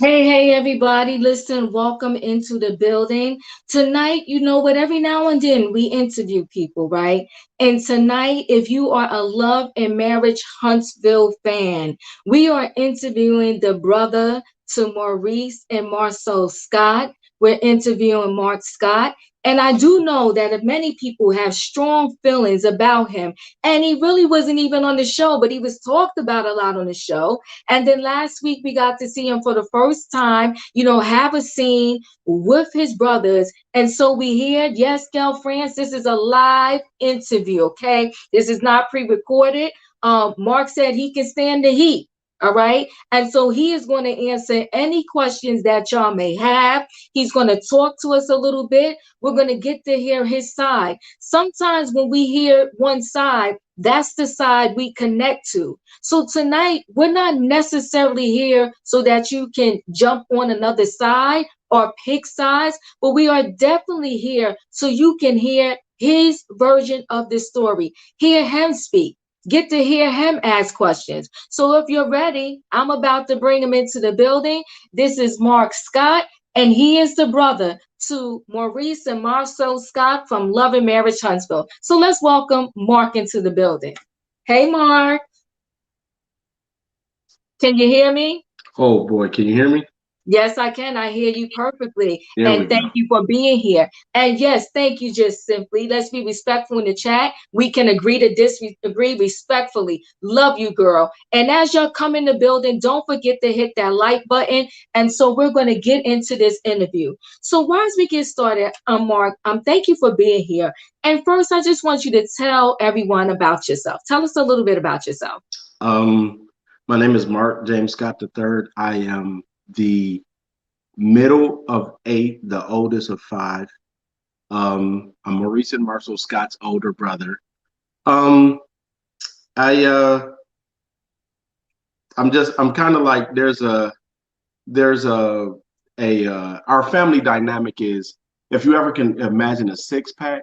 Hey, everybody. Listen, welcome into the building. Tonight, you know what? Every now and then we interview people, right? And tonight, if you are a Love and Marriage Huntsville fan, we are interviewing the brother to Maurice and Marsau Scott. We're interviewing Mark Scott. And I do know that many people have strong feelings about him. And he really wasn't even on the show, but he was talked about a lot on the show. And then last week we got to see him for the first time, have a scene with his brothers. And so we hear, yes, girlfriends, this is a live interview, okay? This is not pre-recorded. Mark said he can stand the heat. All right. And so he is going to answer any questions that y'all may have. He's going to talk to us a little bit. We're going to get to hear his side. Sometimes when we hear one side, that's the side we connect to. So tonight, we're not necessarily here so that you can jump on another side or pick sides, but we are definitely here so you can hear his version of the story, hear him speak. Get to hear him ask questions. So if you're ready, I'm about to bring him into the building. This is Mark Scott, and he is the brother to Maurice and Marsau Scott from Love and Marriage Huntsville. So let's welcome Mark into the building. Hey, Mark. Can you hear me? Oh boy, can you hear me? Yes, I can. I hear you perfectly. There we And thank go. you for being here. And yes, thank you just simply. Let's be respectful in the chat. We can agree to disagree respectfully. Love you, girl. And as y'all come in the building, don't forget to hit that like button. And so we're going to get into this interview. So while we get started, Mark, thank you for being here. And first, I just want you to tell everyone about yourself. Tell us a little bit about yourself. Um, my name is Mark James Scott III. I am the middle of eight, the oldest of five. I'm Maurice and Marshall Scott's older brother. Um, I I'm kind of like there's our family dynamic is, if you ever can imagine a six pack,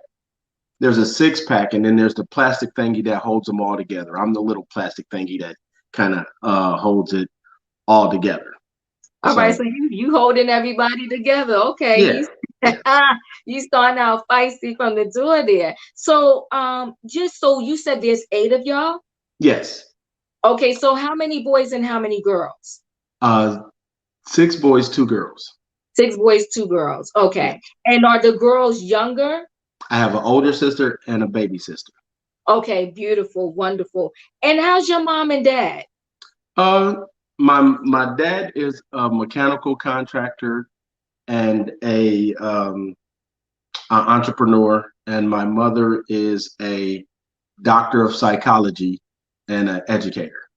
there's a six pack, and then there's the plastic thingy that holds them all together. I'm the little plastic thingy that kind of holds it all together. All right, So so you holding everybody together. Okay, yeah, you yeah. you starting out feisty from the door there. So just so you said there's eight of y'all. Yes. Okay, so how many boys and how many girls? Uh, six boys, two girls. Six boys, two girls. Yeah. Okay. And are the girls younger? I have an older sister and a baby sister. Okay, beautiful, wonderful. And how's your mom and dad? Uh, my dad is a mechanical contractor and a entrepreneur, and my mother is a doctor of psychology and an educator.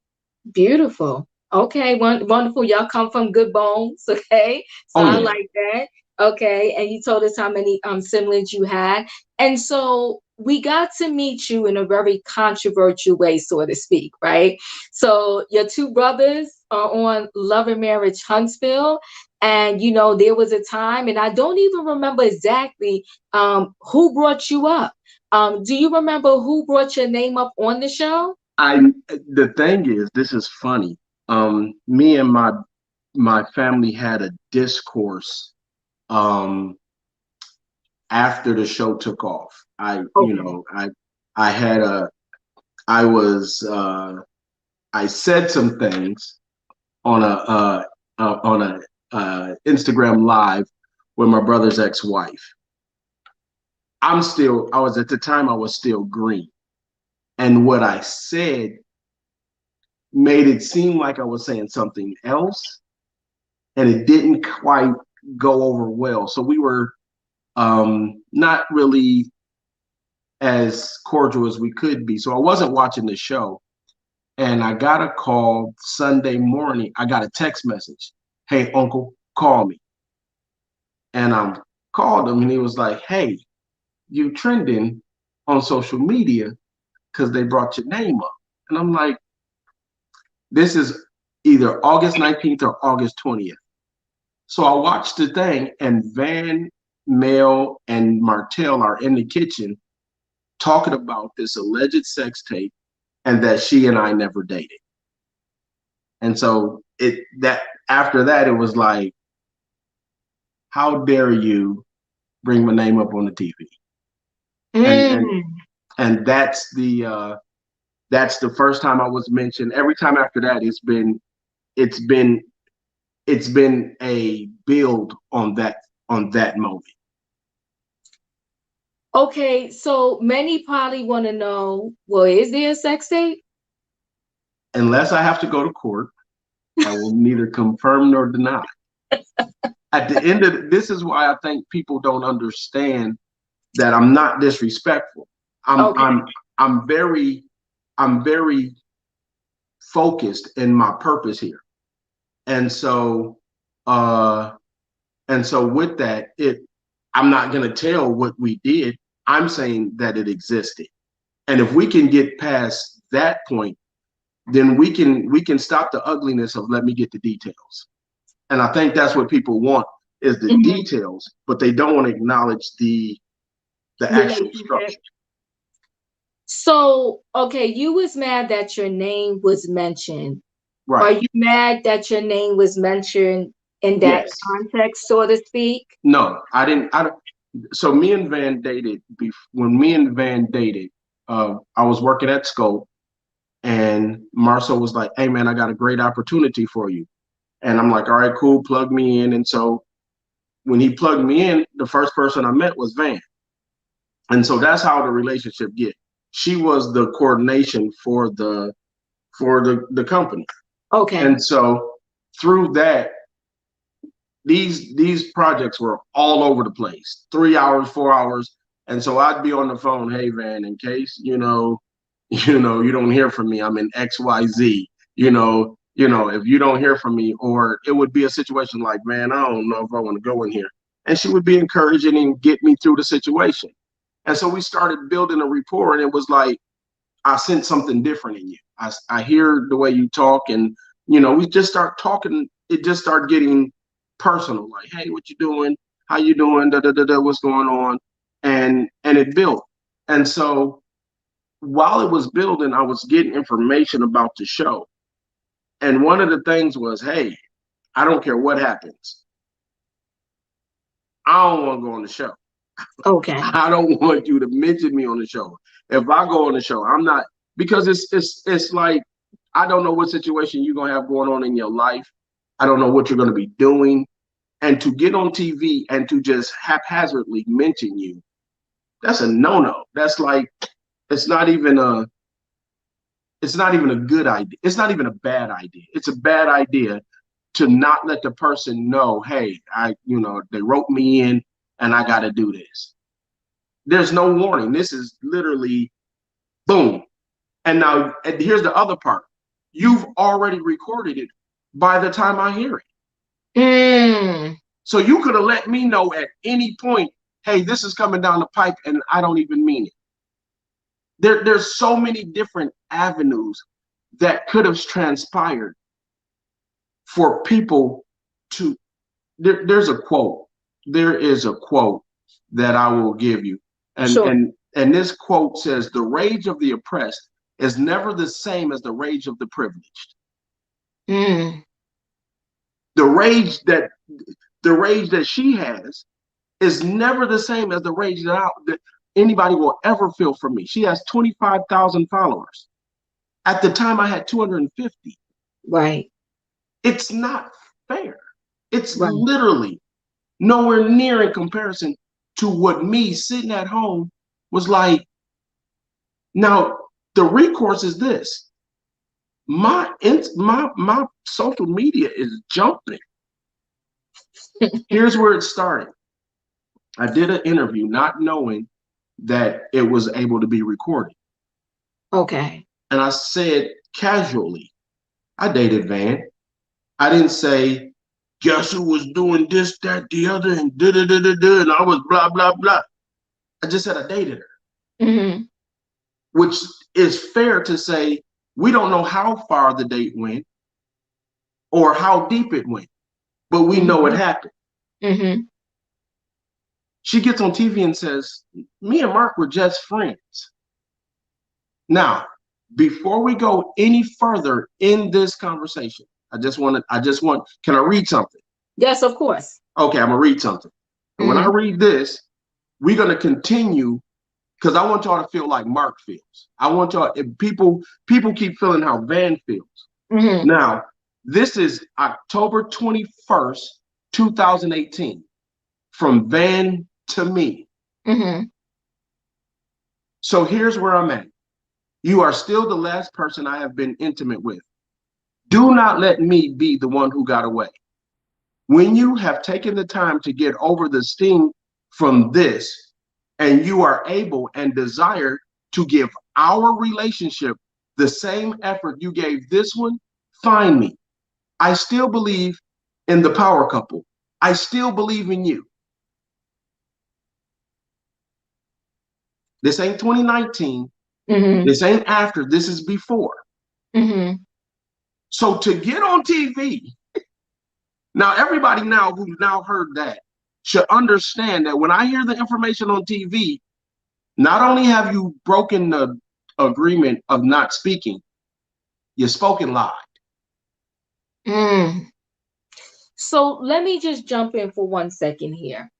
Beautiful. Okay, wonderful. Y'all come from good bones. Okay, so Oh I yeah. like that. Okay, and you told us how many siblings you had, and so we got to meet you in a very controversial way, so to speak, right? So your two brothers are on Love and Marriage Huntsville, and there was a time, and I don't even remember exactly who brought you up. Do you remember who brought your name up on the show? I The thing is, this is funny. Me and my family had a discourse um after the show took off. Okay. I had a I was I said some things on a Instagram live with my brother's ex-wife. I was at the time I was still green, and what I said made it seem like I was saying something else, and it didn't quite go over well. So we were not really as cordial as we could be. So I wasn't watching the show, and I got a call Sunday morning. I got a text message. Hey, uncle, call me. And I called him, and he was like, hey, you trending on social media because they brought your name up. And I'm like, this is either August 19th or August 20th. So I watched the thing, and Van, Mel, and Martell are in the kitchen talking about this alleged sex tape and that she and I never dated. And so after that, it was like, how dare you bring my name up on the TV? And and Mm. and that's the first time I was mentioned. Every time after that, it's been it's been a build on that moment. Okay, so many probably want to know, well, is there a sex tape? Unless I have to go to court, I will neither confirm nor deny. At the end of this is why I think people don't understand that I'm not disrespectful. I'm Okay. I'm I'm very I'm very focused in my purpose here. And so uh and so with that, it I'm not gonna tell what we did. I'm saying that it existed. And if we can get past that point, then we can stop the ugliness of let me get the details. And I think that's what people want is the Mhm. details, but they don't want to acknowledge the actual Relationship. structure. So, okay, you was mad that your name was mentioned. Are Right. you mad that your name was mentioned in that Yes. context, so to speak? No, I didn't. I don't. So me and Van dated. When me and Van dated, I was working at Scope, and Marsau was like, "Hey man, I got a great opportunity for you." And I'm like, "All right, cool, plug me in." And so when he plugged me in, the first person I met was Van. And so that's how the relationship get. She was the coordination for the company. Okay. And so through that, these projects were all over the place, 3 hours, 4 hours. And so I'd be on the phone, hey Van, in case, you don't hear from me, I'm in XYZ, if you don't hear from me, or it would be a situation like, man, I don't know if I want to go in here. And she would be encouraging and get me through the situation. And so we started building a rapport, and it was like, I sense something different in you. I hear the way you talk, and we just start talking. It just started getting personal. Like, hey, what you doing? How you doing? Da da da da. What's going on? And it built. And so while it was building, I was getting information about the show. And one of the things was, hey, I don't care what happens. I don't want to go on the show. Okay. I don't want you to mention me on the show. If I go on the show, I'm not because it's like I don't know what situation you're gonna have going on in your life. I don't know what you're gonna be doing. And to get on TV and to just haphazardly mention you, that's a no-no. That's like it's not even a it's not even a good idea. It's not even a bad idea. It's a bad idea to not let the person know, hey, they wrote me in and I gotta do this. There's no warning. This is literally boom. And here's the other part. You've already recorded it by the time I hear it. Mm. So you could have let me know at any point, hey, this is coming down the pipe and I don't even mean it. There's so many different avenues that could have transpired for people to there's a quote. There is a quote that I will give you. And Sure. and and this quote says the rage of the oppressed is never the same as the rage of the privileged. Mm. The rage that the rage that she has is never the same as the rage that anybody will ever feel for me. She has 25,000 followers. At the time I had 250. Right. It's not fair. It's Right. literally nowhere near in comparison to what me sitting at home was like. Now, the recourse is this. My social media is jumping. Here's where it started. I did an interview not knowing that it was able to be recorded. Okay. And I said casually, I dated Van. I didn't say, guess who was doing this, that, the other, and da da da da da, and I was blah, blah, blah. I just said I dated her, Hmm. which is fair to say we don't know how far the date went or how deep it went, but we know it Hmm. happened. Hmm. She gets on TV and says, me and Mark were just friends. Now, before we go any further in this conversation, Can I read something? Yes, of course. Okay, I'm gonna read something. And when I Mm-hmm. read this, we're gonna continue because I want y'all to feel like Mark feels. I want y'all. If people keep feeling how Van feels. Mm-hmm. Now, this is October 21st, 2018, from Van to me. Mm-hmm. So here's where I'm at. You are still the last person I have been intimate with. Do not let me be the one who got away. When you have taken the time to get over the sting from this, and you are able and desire to give our relationship the same effort you gave this one, find me. I still believe in the power couple. I still believe in you. This ain't 2019. Mm-hmm. This ain't after. This is before. Mm-hmm. So to get on TV, now everybody now who's now heard that should understand that when I hear the information on TV, not only have you broken the agreement of not speaking, you spoken lied. Mm. So let me just jump in for 1 second here.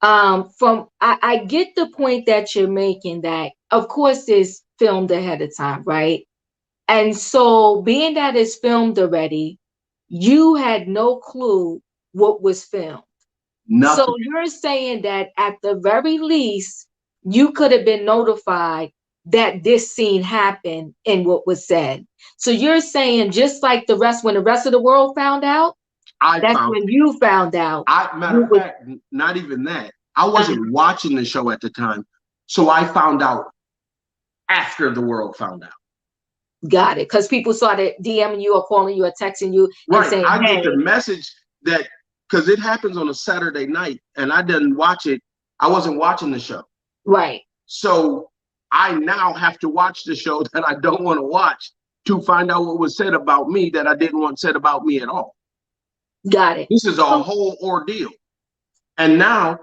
From I get the point that you're making that of course it's filmed ahead of time, right? And so being that it's filmed already, you had no clue what was filmed. So Nothing. you're saying that at the very least, you could have been notified that this scene happened and what was said. So you're saying just like when the rest of the world found out, I that's found. when you found out. Matter What of was fact, not even that. I wasn't watching the show at the time, so I found out after the world found out. got it. Because people started DMing you or calling you or texting you and Right. saying, I get the hey, message that because it happens on a Saturday night, and I didn't watch it. I wasn't watching the show, right, so I now have to watch the show that I don't want to watch to find out what was said about me that I didn't want said about me at all. got it. This is a So, whole ordeal. And now,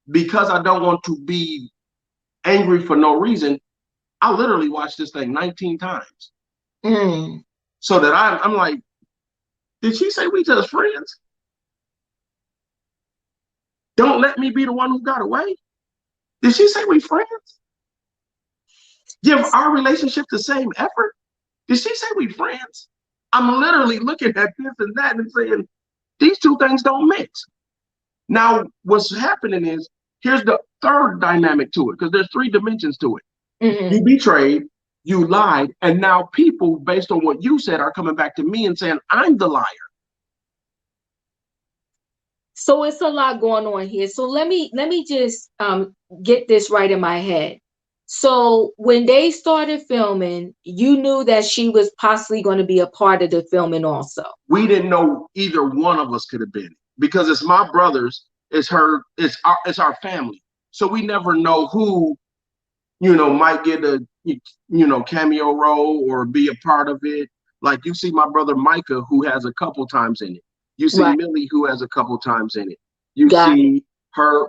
because I don't want to be angry for no reason, I literally watched this thing 19 times. mm, So that I'm like, did she say we just friends? Don't let me be the one who got away. Did she say we friends? Give our relationship the same effort? Did she say we friends? I'm literally looking at this and that and saying, these two things don't mix. Now, what's happening is, here's the third dynamic to it, because there's three dimensions to it. You mm-hmm. betrayed, you lied, and now people, based on what you said, are coming back to me and saying, I'm the liar. So it's a lot going on here. So let me just get this right in my head. So when they started filming, you knew that she was possibly going to be a part of the filming also. We didn't know either one of us could have been, because it's my brothers, it's her, it's our family. So we never know who, might get a, cameo role or be a part of it. Like you see my brother Micah, who has a couple times in it. You see Right. Millie, who has a couple times in it. You Got it. see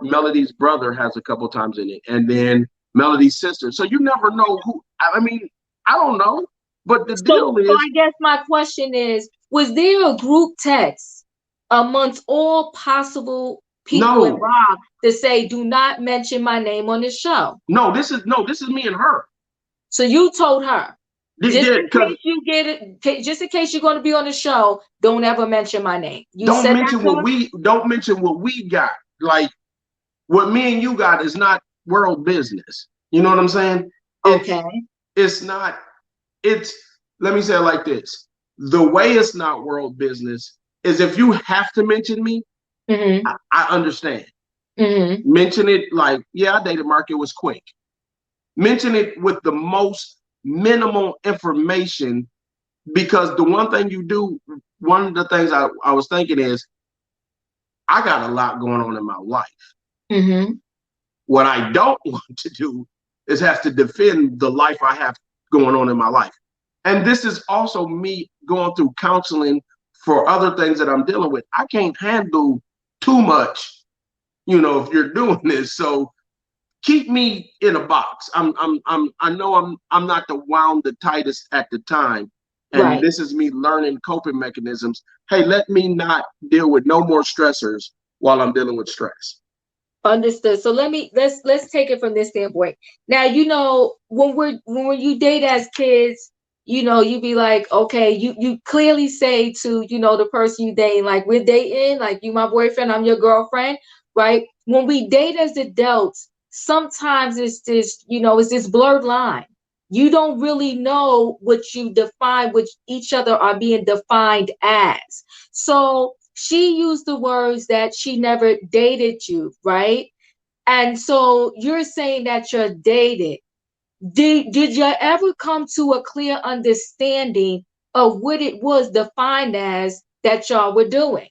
Melody's brother has a couple times in it, and then Melody's sister. So you never know who. I mean, I don't know, but the deal So is, I guess my question is, was there a group text amongst all possible people no, involved to say, do not mention my name on the show? no, this is me and her. So you told her, just Yeah, in because case you get it, just in case you're going to be on the show, don't ever mention my name. You don't said that mention to what her? we got. Like what me and you got is not world business. You know what I'm saying? It's Okay. it's not. It's Let me say it like this: the way it's not world business is if you have to mention me, Mm-hmm. I understand. Mm-hmm. Mention it like, yeah, I dated Mark. It was quick. Mention it with the most minimal information, because the one thing you do, one of the things I was thinking is, I got a lot going on in my life. Mm-hmm. What I don't want to do is have to defend the life I have going on in my life. And this is also me going through counseling for other things that I'm dealing with. I can't handle too much, if you're doing this. So keep me in a box. I know I'm not the wound the tightest at the time, And Right. this is me learning coping mechanisms. Hey, let me not deal with no more stressors while I'm dealing with stress. Understood. So let's take it from this standpoint. Now, when you date as kids, you be like, okay, you clearly say to, the person you dating, like, we're dating, like, you my boyfriend, I'm your girlfriend, right? When we date as adults, sometimes it's this blurred line. You don't really know what each other are being defined as. So she used the words that she never dated you, right? And so you're saying that you're dated. Did you ever come to a clear understanding of what it was defined as that y'all were doing?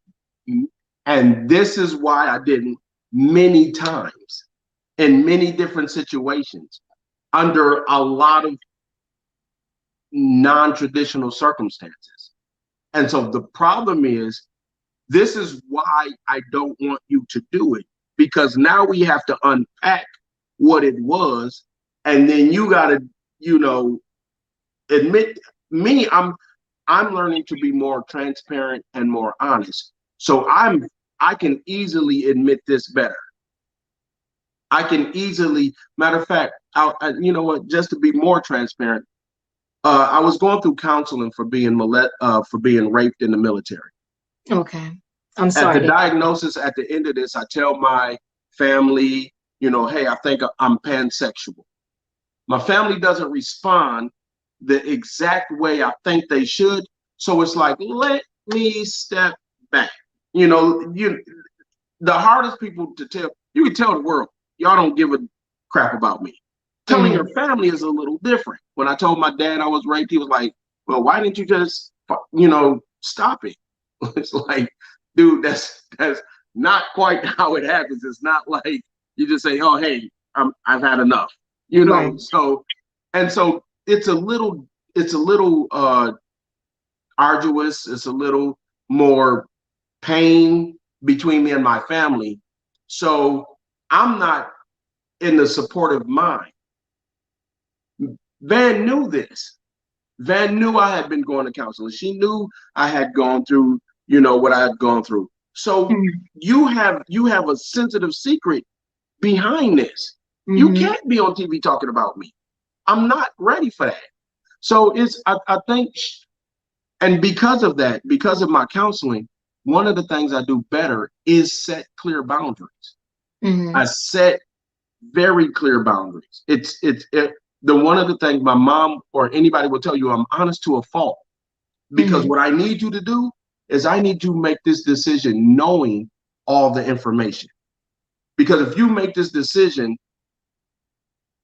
And this is why I didn't many times in many different situations under a lot of non-traditional circumstances. And so the problem is, this is why I don't want you to do it, because now we have to unpack what it was, and then you got to, you know, admit me. I'm learning to be more transparent and more honest. So I can easily admit this better. I can easily, matter of fact, you know what? Just to be more transparent, I was going through counseling for for being raped in the military. Okay. I'm At the sorry. diagnosis, at the end of this, I tell my family, hey, I think I'm pansexual. My family doesn't respond the exact way I think they should. So it's like, let me step back. The hardest people to tell, you can tell the world, y'all don't give a crap about me. Telling your Mm-hmm. family is a little different. When I told my dad I was raped, he was like, well, why didn't you just, stop it? It's like, dude, that's not quite how it happens. It's not like you just say, oh, hey, I've had enough, Right. so it's a little arduous. It's a little more pain between me and my family. So I'm not in the supportive mind. Van knew this. Van knew I had been going to counseling. She knew I had gone through, what I had gone through. So you have a sensitive secret behind this. You Mm-hmm. can't be on TV talking about me. I'm not ready for that. So I think, and because of that, because of my counseling, one of the things I do better is set clear boundaries. Mm-hmm. I set very clear boundaries. The one of the things my mom or anybody will tell you, I'm honest to a fault, because Mm-hmm. what I need you to do is I need you to make this decision knowing all the information. Because if you make this decision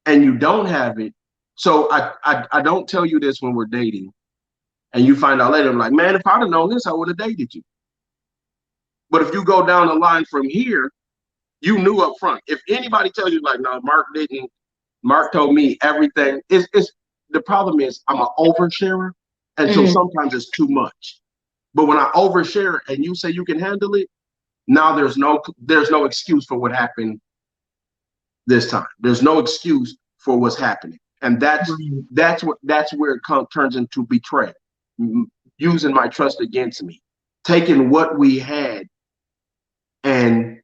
and you don't have it, so I don't tell you this when we're dating, and you find out later, I'm like, man, if I'd have known this, I would have dated you. But if you go down the line from here, you knew up front. If anybody tells you like, no, Mark didn't, Mark told me everything. It's the problem is I'm an oversharer, and so Mm-hmm. sometimes it's too much. But when I overshare and you say you can handle it, now there's no excuse for what happened this time. There's no excuse for what's happening, and Right. that's where it turns into betrayal, using my trust against me, taking what we had and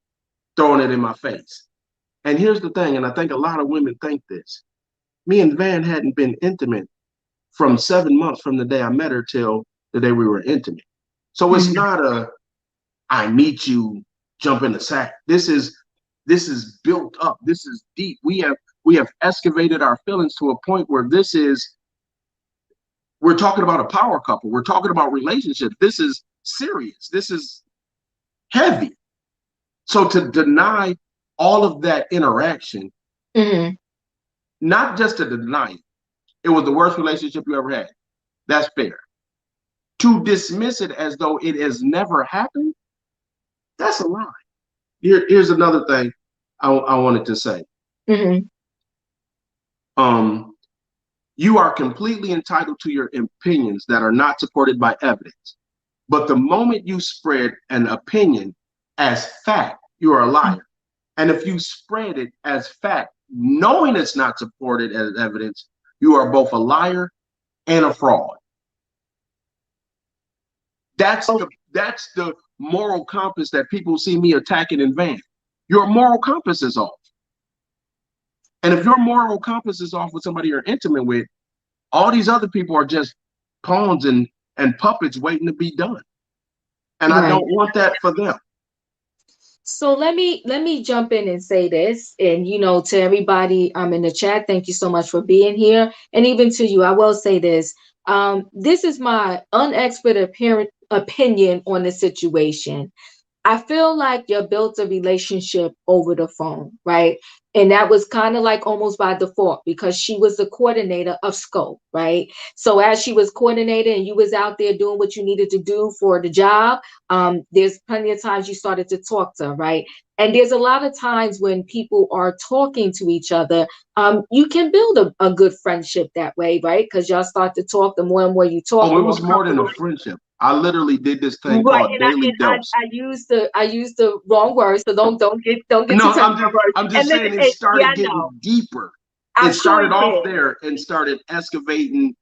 throwing it in my face. And here's the thing, and I think a lot of women think this. Me and Van hadn't been intimate from 7 months from the day I met her till the day we were intimate. So it's Mm-hmm. not a I meet you, jump in the sack. This is built up. This is deep. We have excavated our feelings to a point where we're talking about a power couple. We're talking about relationships. This is serious. This is heavy. So to deny all of that interaction, Mm-hmm. not just to deny it was the worst relationship you ever had. That's fair. To dismiss it as though it has never happened, that's a lie. Here's another thing I wanted to say. Mm-hmm. Um, you are completely entitled to your opinions that are not supported by evidence. But the moment you spread an opinion as fact, you are a liar. And if you spread it as fact, knowing it's not supported as evidence, you are both a liar and a fraud. Oh, That's the moral compass that people see me attacking in Van. Your moral compass is off. And if your moral compass is off with somebody you're intimate with, all these other people are just pawns and puppets waiting to be done. And I right. don't want that for them. So let me jump in and say this, and to everybody in the chat, thank you so much for being here, and even to you, I will say this. This is my unexpert opinion on the situation. I feel like you built a relationship over the phone, right? And that was kind of like almost by default because she was the coordinator of scope, right? So as she was coordinating and you was out there doing what you needed to do for the job, there's plenty of times you started to talk to her, right? And there's a lot of times when people are talking to each other, you can build a good friendship that way, right? Because y'all start to talk. The more and more you talk, Oh, the it more was more than a comfortable. friendship. I literally did this thing Right, called and I daily and I, dose. I used the wrong word, so don't get too No, touched my words. I'm And just listen, saying it yeah, started I know, getting deeper. It I'm sure started it off did. there and started excavating.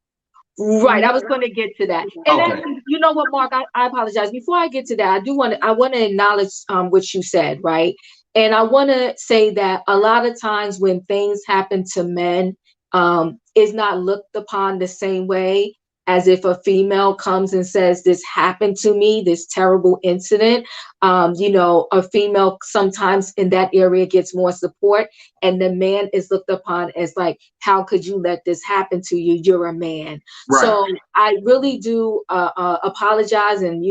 Right, I was going to get to that, and Okay. actually, you know what, Mark, I apologize. Before I get to that, I want to acknowledge what you said, right? And I want to say that a lot of times when things happen to men, is not looked upon the same way as if a female comes and says this happened to me, this terrible incident. A female sometimes in that area gets more support, and the man is looked upon as like, how could you let this happen to you? You're a man. Right. So I really do apologize, and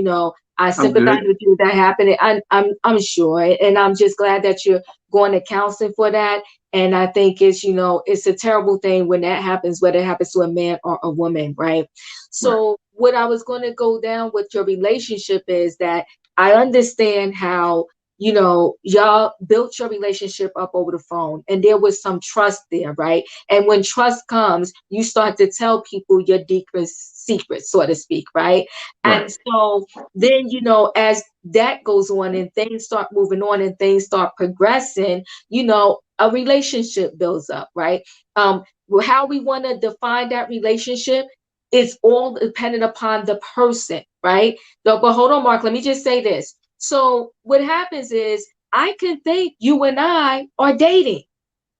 I I'm sympathize good. with you that happened. I'm sure, and I'm just glad that you're going to counseling for that. And I think it's a terrible thing when that happens, whether it happens to a man or a woman, right? Right. So what I was going to go down with your relationship is that I understand how y'all built your relationship up over the phone, and there was some trust there, right? And when trust comes, you start to tell people your deepest secrets, so to speak, right? Right. And so then, as that goes on and things start moving on and things start progressing, a relationship builds up, right? How we want to define that relationship is all dependent upon the person, right? But hold on, Mark, let me just say this. So what happens is I can think you and I are dating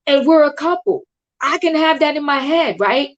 and we're a couple. I can have that in my head, right?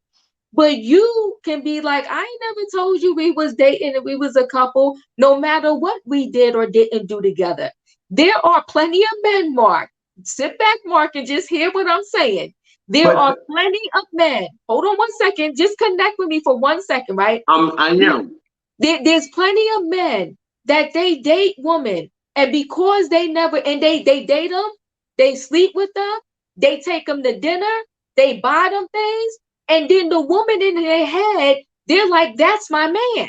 But you can be like, I ain't never told you we was dating and we was a couple, no matter what we did or didn't do together. There are plenty of men, Mark. Sit back, Mark, and just hear what I'm saying. There But are plenty of men. Hold on one second. Just connect with me for 1 second, right? I There, am. there's plenty of men that they date women, and because they never and they date them, they sleep with them, they take them to dinner, they buy them things, and then the woman in their head, they're like, "That's my man."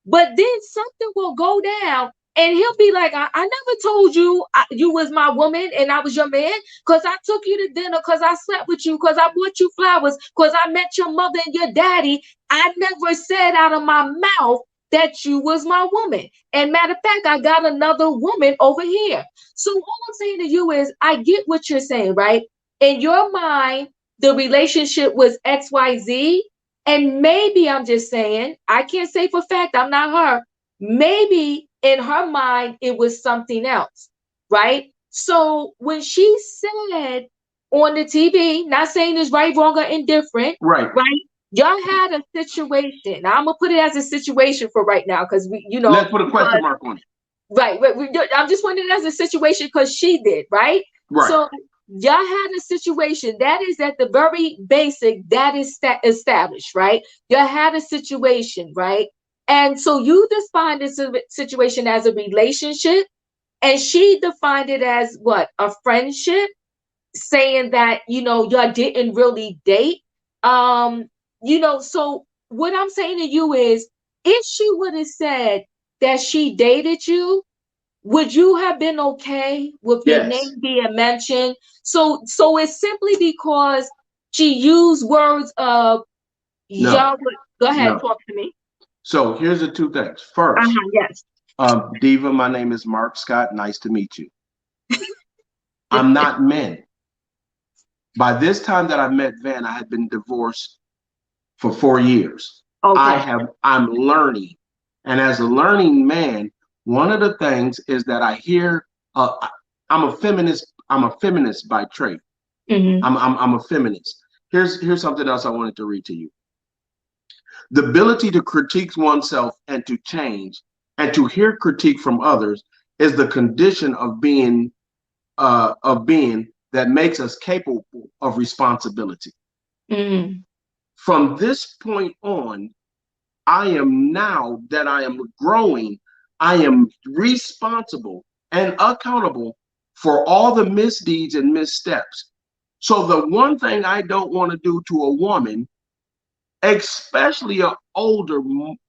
But then something will go down, and he'll be like, I never told you you was my woman and I was your man, because I took you to dinner, because I slept with you, because I bought you flowers, because I met your mother and your daddy. I never said out of my mouth that you was my woman. And matter of fact, I got another woman over here. So all I'm saying to you is, I get what you're saying, right? In your mind, the relationship was XYZ, and maybe I'm just saying, I can't say for fact, I'm not her. Maybe in her mind, it was something else, right? So when she said on the TV, not saying it's right, wrong, or indifferent, Right. right? Y'all had a situation. Now I'm gonna put it as a situation for right now, because Let's put a question because mark on it. right, I'm just putting it as a situation because she did, right? Right. So y'all had a situation that is at the very basic that is established, right? Y'all had a situation, right? And so you defined this situation as a relationship, and she defined it as what? A friendship, saying that y'all didn't really date. um so what I'm saying to you is, if she would have said that she dated you, would you have been okay with your Yes. name being mentioned? So it's simply because she used words of No. y'all would. Go ahead, No. talk to me. So here's the two things. First, Uh-huh, yes. Diva, my name is Mark Scott. Nice to meet you. I'm not men. By this time that I met Van, I had been divorced for 4 years. Okay. I'm learning. And as a learning man, one of the things is that I hear, I'm a feminist. I'm a feminist by trade. Mm-hmm. I'm a feminist. Here's something else I wanted to read to you. The ability to critique oneself and to change and to hear critique from others is the condition of being that makes us capable of responsibility. Mm-hmm. From this point on, I am now that I am growing, I am responsible and accountable for all the misdeeds and missteps. So the one thing I don't want to do to a woman, especially an older,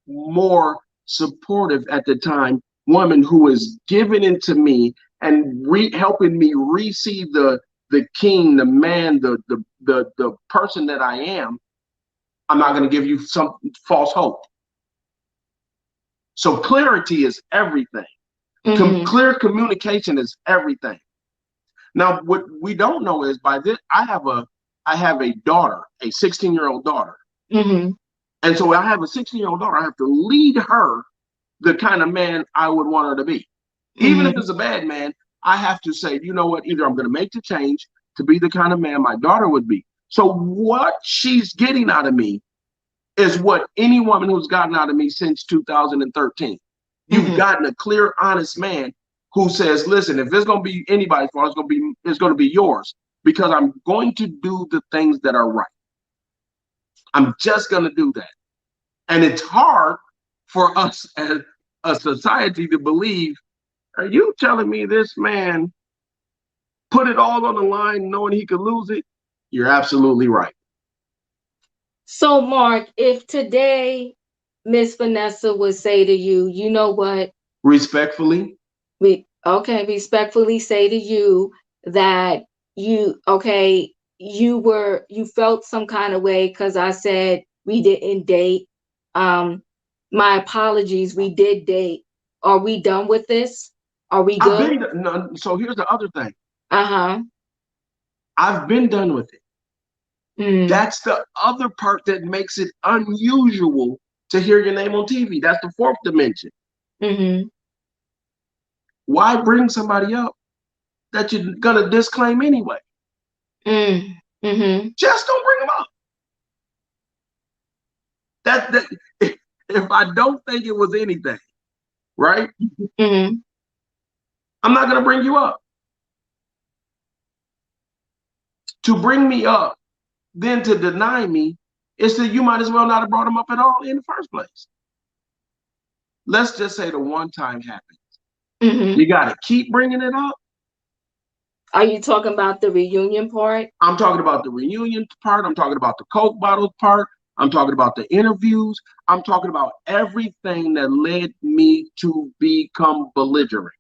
more supportive at the time woman who is giving into me and helping me receive the king, the man, the person that I am. I'm not going to give you some false hope. So clarity is everything. Mm-hmm. Clear communication is everything. Now, what we don't know is by this, I have a daughter, a 16-year-old daughter. Mm-hmm. And so I have a 16-year-old daughter. I have to lead her the kind of man I would want her to be. Even if Mm-hmm. it's a bad man, I have to say, you know what, either I'm going to make the change to be the kind of man my daughter would be. So what she's getting out of me is what any woman who's gotten out of me since 2013. You've Mm-hmm. gotten a clear, honest man who says, listen, if it's going to be anybody's fault, it's going to be yours because I'm going to do the things that are right. I'm just going to do that. And it's hard for us as a society to believe, are you telling me this man put it all on the line knowing he could lose it? You're absolutely right. So, Mark, if today Miss Vanessa would say to you, you know what? Respectfully, We okay, respectfully say to you that you felt some kind of way because I said we didn't date. Um, my apologies, we did date. Are we done with this? Are we I've good? been, no, so here's the other thing. Uh-huh. I've been done with it. Mm, That's the other part that makes it unusual to hear your name on TV. That's the fourth dimension. mm-hmm. Why bring somebody up that you're gonna disclaim anyway? Mm, mm-hmm. Just don't bring them up. That if I don't think it was anything, right? Mm-hmm. I'm not gonna bring you up. To bring me up, then to deny me, is that you might as well not have brought them up at all in the first place. Let's just say the one time happened. Mm-hmm. You got to keep bringing it up. Are you talking about the reunion part? I'm talking about the reunion part. I'm talking about the Coke bottles part. I'm talking about the interviews. I'm talking about everything that led me to become belligerent.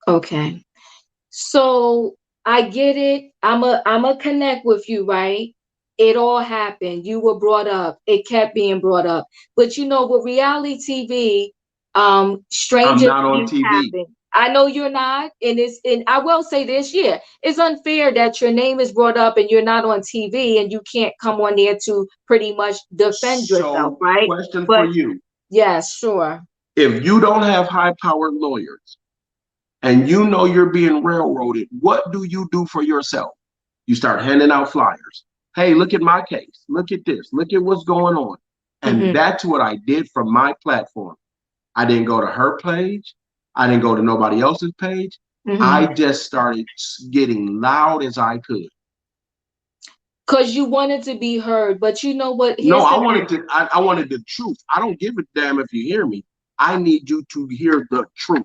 Okay. So I get it. I'm a connect with you, right? It all happened. You were brought up. It kept being brought up. But you know, with reality TV, I'm stranger not on things TV. happen. I know you're not, and I will say this, yeah, it's unfair that your name is brought up and you're not on TV and you can't come on there to pretty much defend yourself, So, right? question for But you. yes, sure. If you don't have high powered lawyers and you know you're being railroaded, what do you do for yourself? You start handing out flyers. Hey, look at my case. Look at this. Look at what's going on. And Mm-hmm, that's what I did from my platform. I didn't go to her page. I didn't go to nobody else's page. mm-hmm. I just started getting loud as I could. Because you wanted to be heard, but you know what? No, Here's the I wanted the truth. I don't give a damn if you hear me. I need you to hear the truth.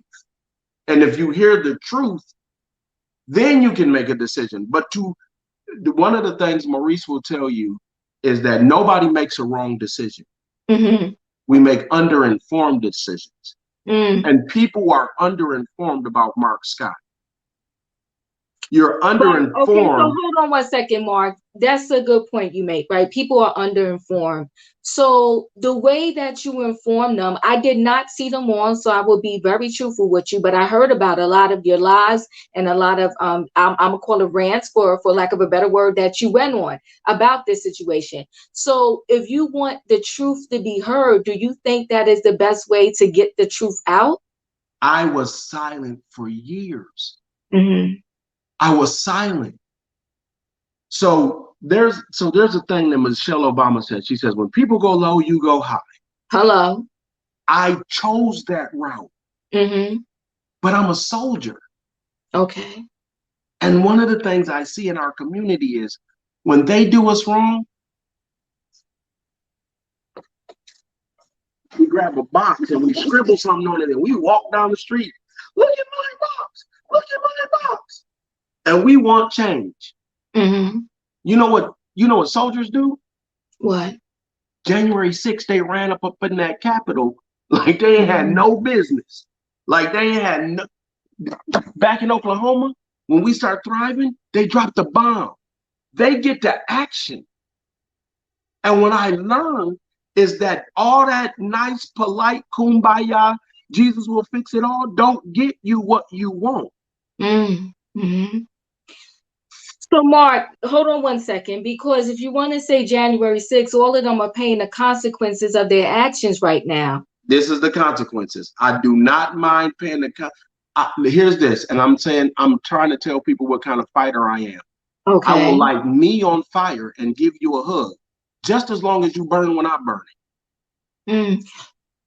And if you hear the truth, then you can make a decision. But to one of the things Maurice will tell you is that nobody makes a wrong decision. mm-hmm, We make underinformed decisions. mm, And people are underinformed about Mark Scott. You're But okay, so underinformed. hold on one second, Mark. That's a good point you make, right? People are underinformed. So the way that you inform them, I did not see them on, so I will be very truthful with you. But I heard about a lot of your lives and a lot of I'm gonna call it rants for lack of a better word that you went on about this situation. So if you want the truth to be heard, do you think that is the best way to get the truth out? I was silent for years. Mm-hmm. I was silent. So there's a thing that Michelle Obama said. She says, when people go low, you go high. Hello. I chose that route, Mm-hmm. but I'm a soldier. Okay. And one of the things I see in our community is when they do us wrong, we grab a box and we scribble something on it and we walk down the street. Look at my box. Look at my box. And we want change. Mm-hmm. You know what soldiers do? What? January 6th, they ran up in that Capitol like they had Mm-hmm. no business. Like they had no, back in Oklahoma, when we start thriving, they dropped a bomb. They get to action. And what I learned is that all that nice, polite kumbaya, Jesus will fix it all, don't get you what you want. Mm-hmm. So, Mark, hold on one second, because if you want to say January 6th, all of them are paying the consequences of their actions right now. This is the consequences. I do not mind paying here's this, and I'm trying to tell people what kind of fighter I am. I will Okay. light me on fire and give you a hug, just as long as you burn when I burn Mm.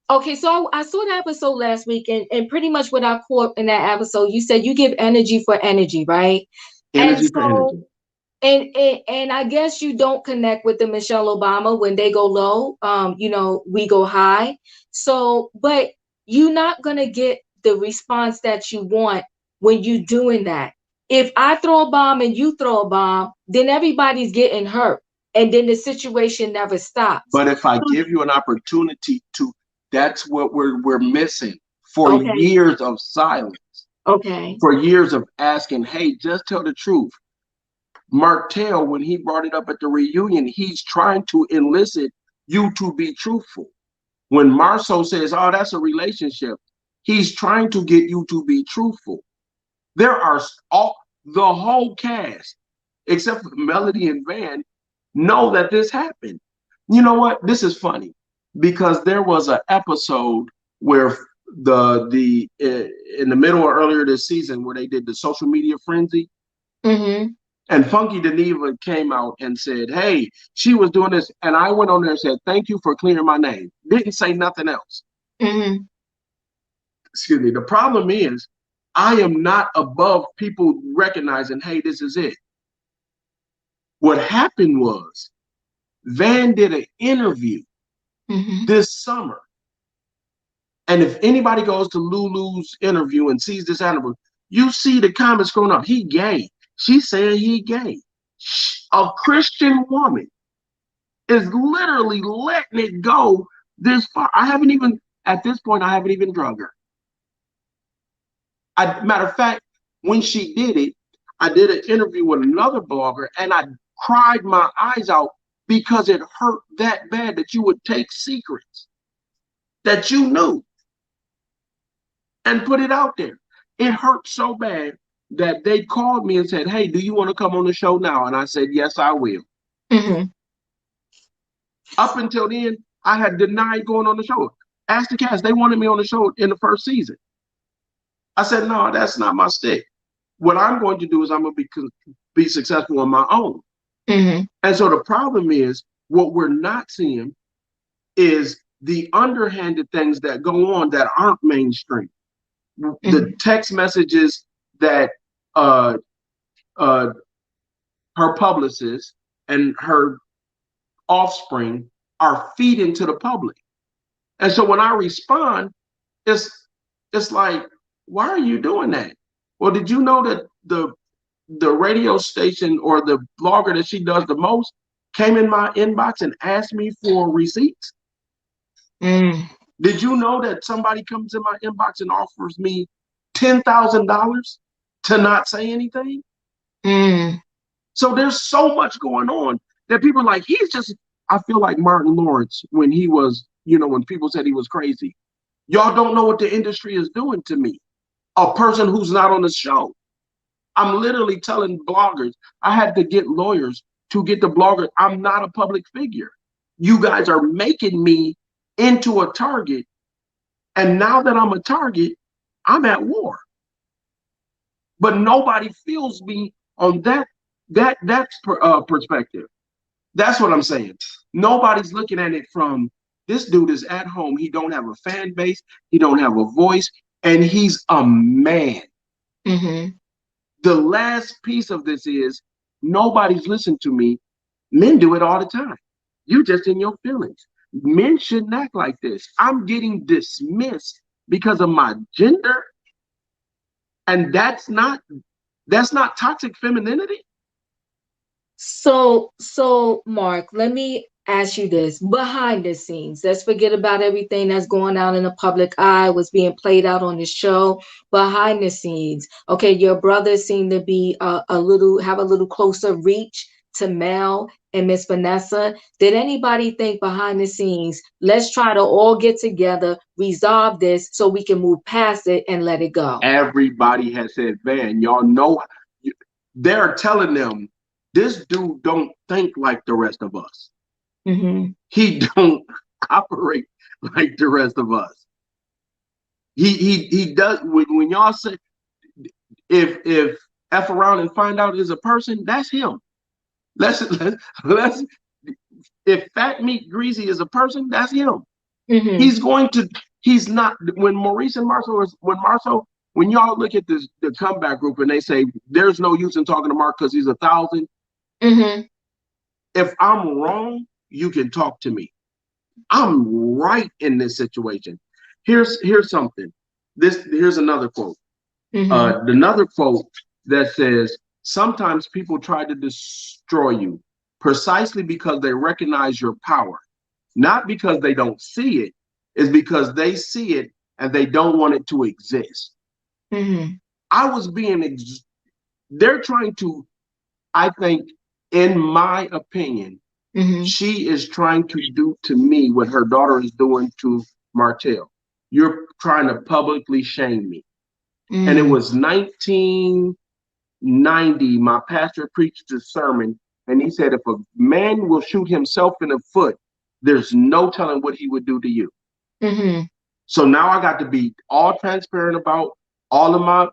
Okay, so I saw that episode last week, and pretty much what I caught in that episode, you said you give energy for energy, right? it. And Energy for so energy. and I guess you don't connect with the Michelle Obama when they go low. We go high. So, but you're not gonna get the response that you want when you doing that. If I throw a bomb and you throw a bomb, then everybody's getting hurt, and then the situation never stops. But if I give you an opportunity to, that's what we're missing for Okay, years of silence, okay. for years of asking, hey, just tell the truth. Martell, when he brought it up at the reunion, he's trying to elicit you to be truthful. When Marsau says, oh, that's a relationship, he's trying to get you to be truthful. There are all the whole cast, except for Melody and Van, know that this happened. You know what? This is funny because there was an episode where the in the middle or earlier this season where they did the social media frenzy, Mm-hmm. and Funky Geneva came out and said, "Hey, she was doing this," and I went on there and said, "Thank you for clearing my name." Didn't say nothing else. Mm-hmm. Excuse me. The problem is, I am not above people recognizing, "Hey, this is it." What happened was Van did an interview Mm-hmm. this summer. And if anybody goes to Lulu's interview and sees this animal, you see the comments going up. He gay. She said he gay. A Christian woman is literally letting it go this far. I haven't even, at this point, I haven't even drug her. Matter of fact, when she did it, I did an interview with another blogger and I cried my eyes out because it hurt that bad that you would take secrets that you knew and put it out there. It hurt so bad that they called me and said, hey, do you want to come on the show now? And I said, yes, I will. Mm-hmm. Up until then, I had denied going on the show. Ask the cast, they wanted me on the show in the first season. I said, no, that's not my stick. What I'm going to do is I'm going to be successful on my own. Mm-hmm. And so the problem is what we're not seeing is the underhanded things that go on that aren't mainstream. The Mm-hmm. text messages that uh, uh, her publicist and her offspring are feeding to the public. And so when I respond, it's it's like, why are you doing that? Well, did you know that the radio station or the blogger that she does the most came in my inbox and asked me for receipts? Mm. Did you know that somebody comes in my inbox and offers me $10,000 to not say anything? Mm. So there's so much going on that people are like, he's just, I feel like Martin Lawrence when he was, when people said he was crazy. Y'all don't know what the industry is doing to me. A person who's not on the show. I'm literally telling bloggers, I had to get lawyers to get the blogger. I'm not a public figure. You guys are making me into a target. And now that I'm a target, I'm at war. But nobody feels me on that perspective. That's what I'm saying. Nobody's looking at it from this dude is at home. He don't have a fan base. He don't have a voice, and he's a man. Mm-hmm. The last piece of this is nobody's listened to me. Men do it all the time. You're just in your feelings. Men shouldn't act like this. I'm getting dismissed because of my gender, and that's not toxic femininity. So, Mark, let me ask you this. Behind the scenes, let's forget about everything that's going out in the public eye, what's being played out on the show. Behind the scenes, okay, your brothers seem to be have a little closer reach to Mel and Miss Vanessa. Did anybody think behind the scenes, let's try to all get together, resolve this so we can move past it and let it go? Everybody has said, man, y'all know they're telling them this dude don't think like the rest of us. Mm-hmm. He don't operate like the rest of us. He does when y'all say if F around and find out is a person, that's him. Let's if fat meat greasy is a person, that's him. Mm-hmm. He's going to he's not when Maurice and Marsau, when y'all look at this the comeback group and they say there's no use in talking to Mark because he's 1,000. Mm-hmm. If I'm wrong, you can talk to me. I'm right in this situation. Here's something. Here's another quote. Mm-hmm. Another quote that says, sometimes people try to destroy you precisely because they recognize your power, not because they don't see it, is because they see it and they don't want it to exist. Mm-hmm. I was being, they're trying to, I think, in my opinion, Mm-hmm. she is trying to do to me what her daughter is doing to Martell. You're trying to publicly shame me. And it Mm. was 1990, my pastor preached a sermon, and he said, if a man will shoot himself in the foot, there's no telling what he would do to you. Mm-hmm. So now I got to be all transparent about all of my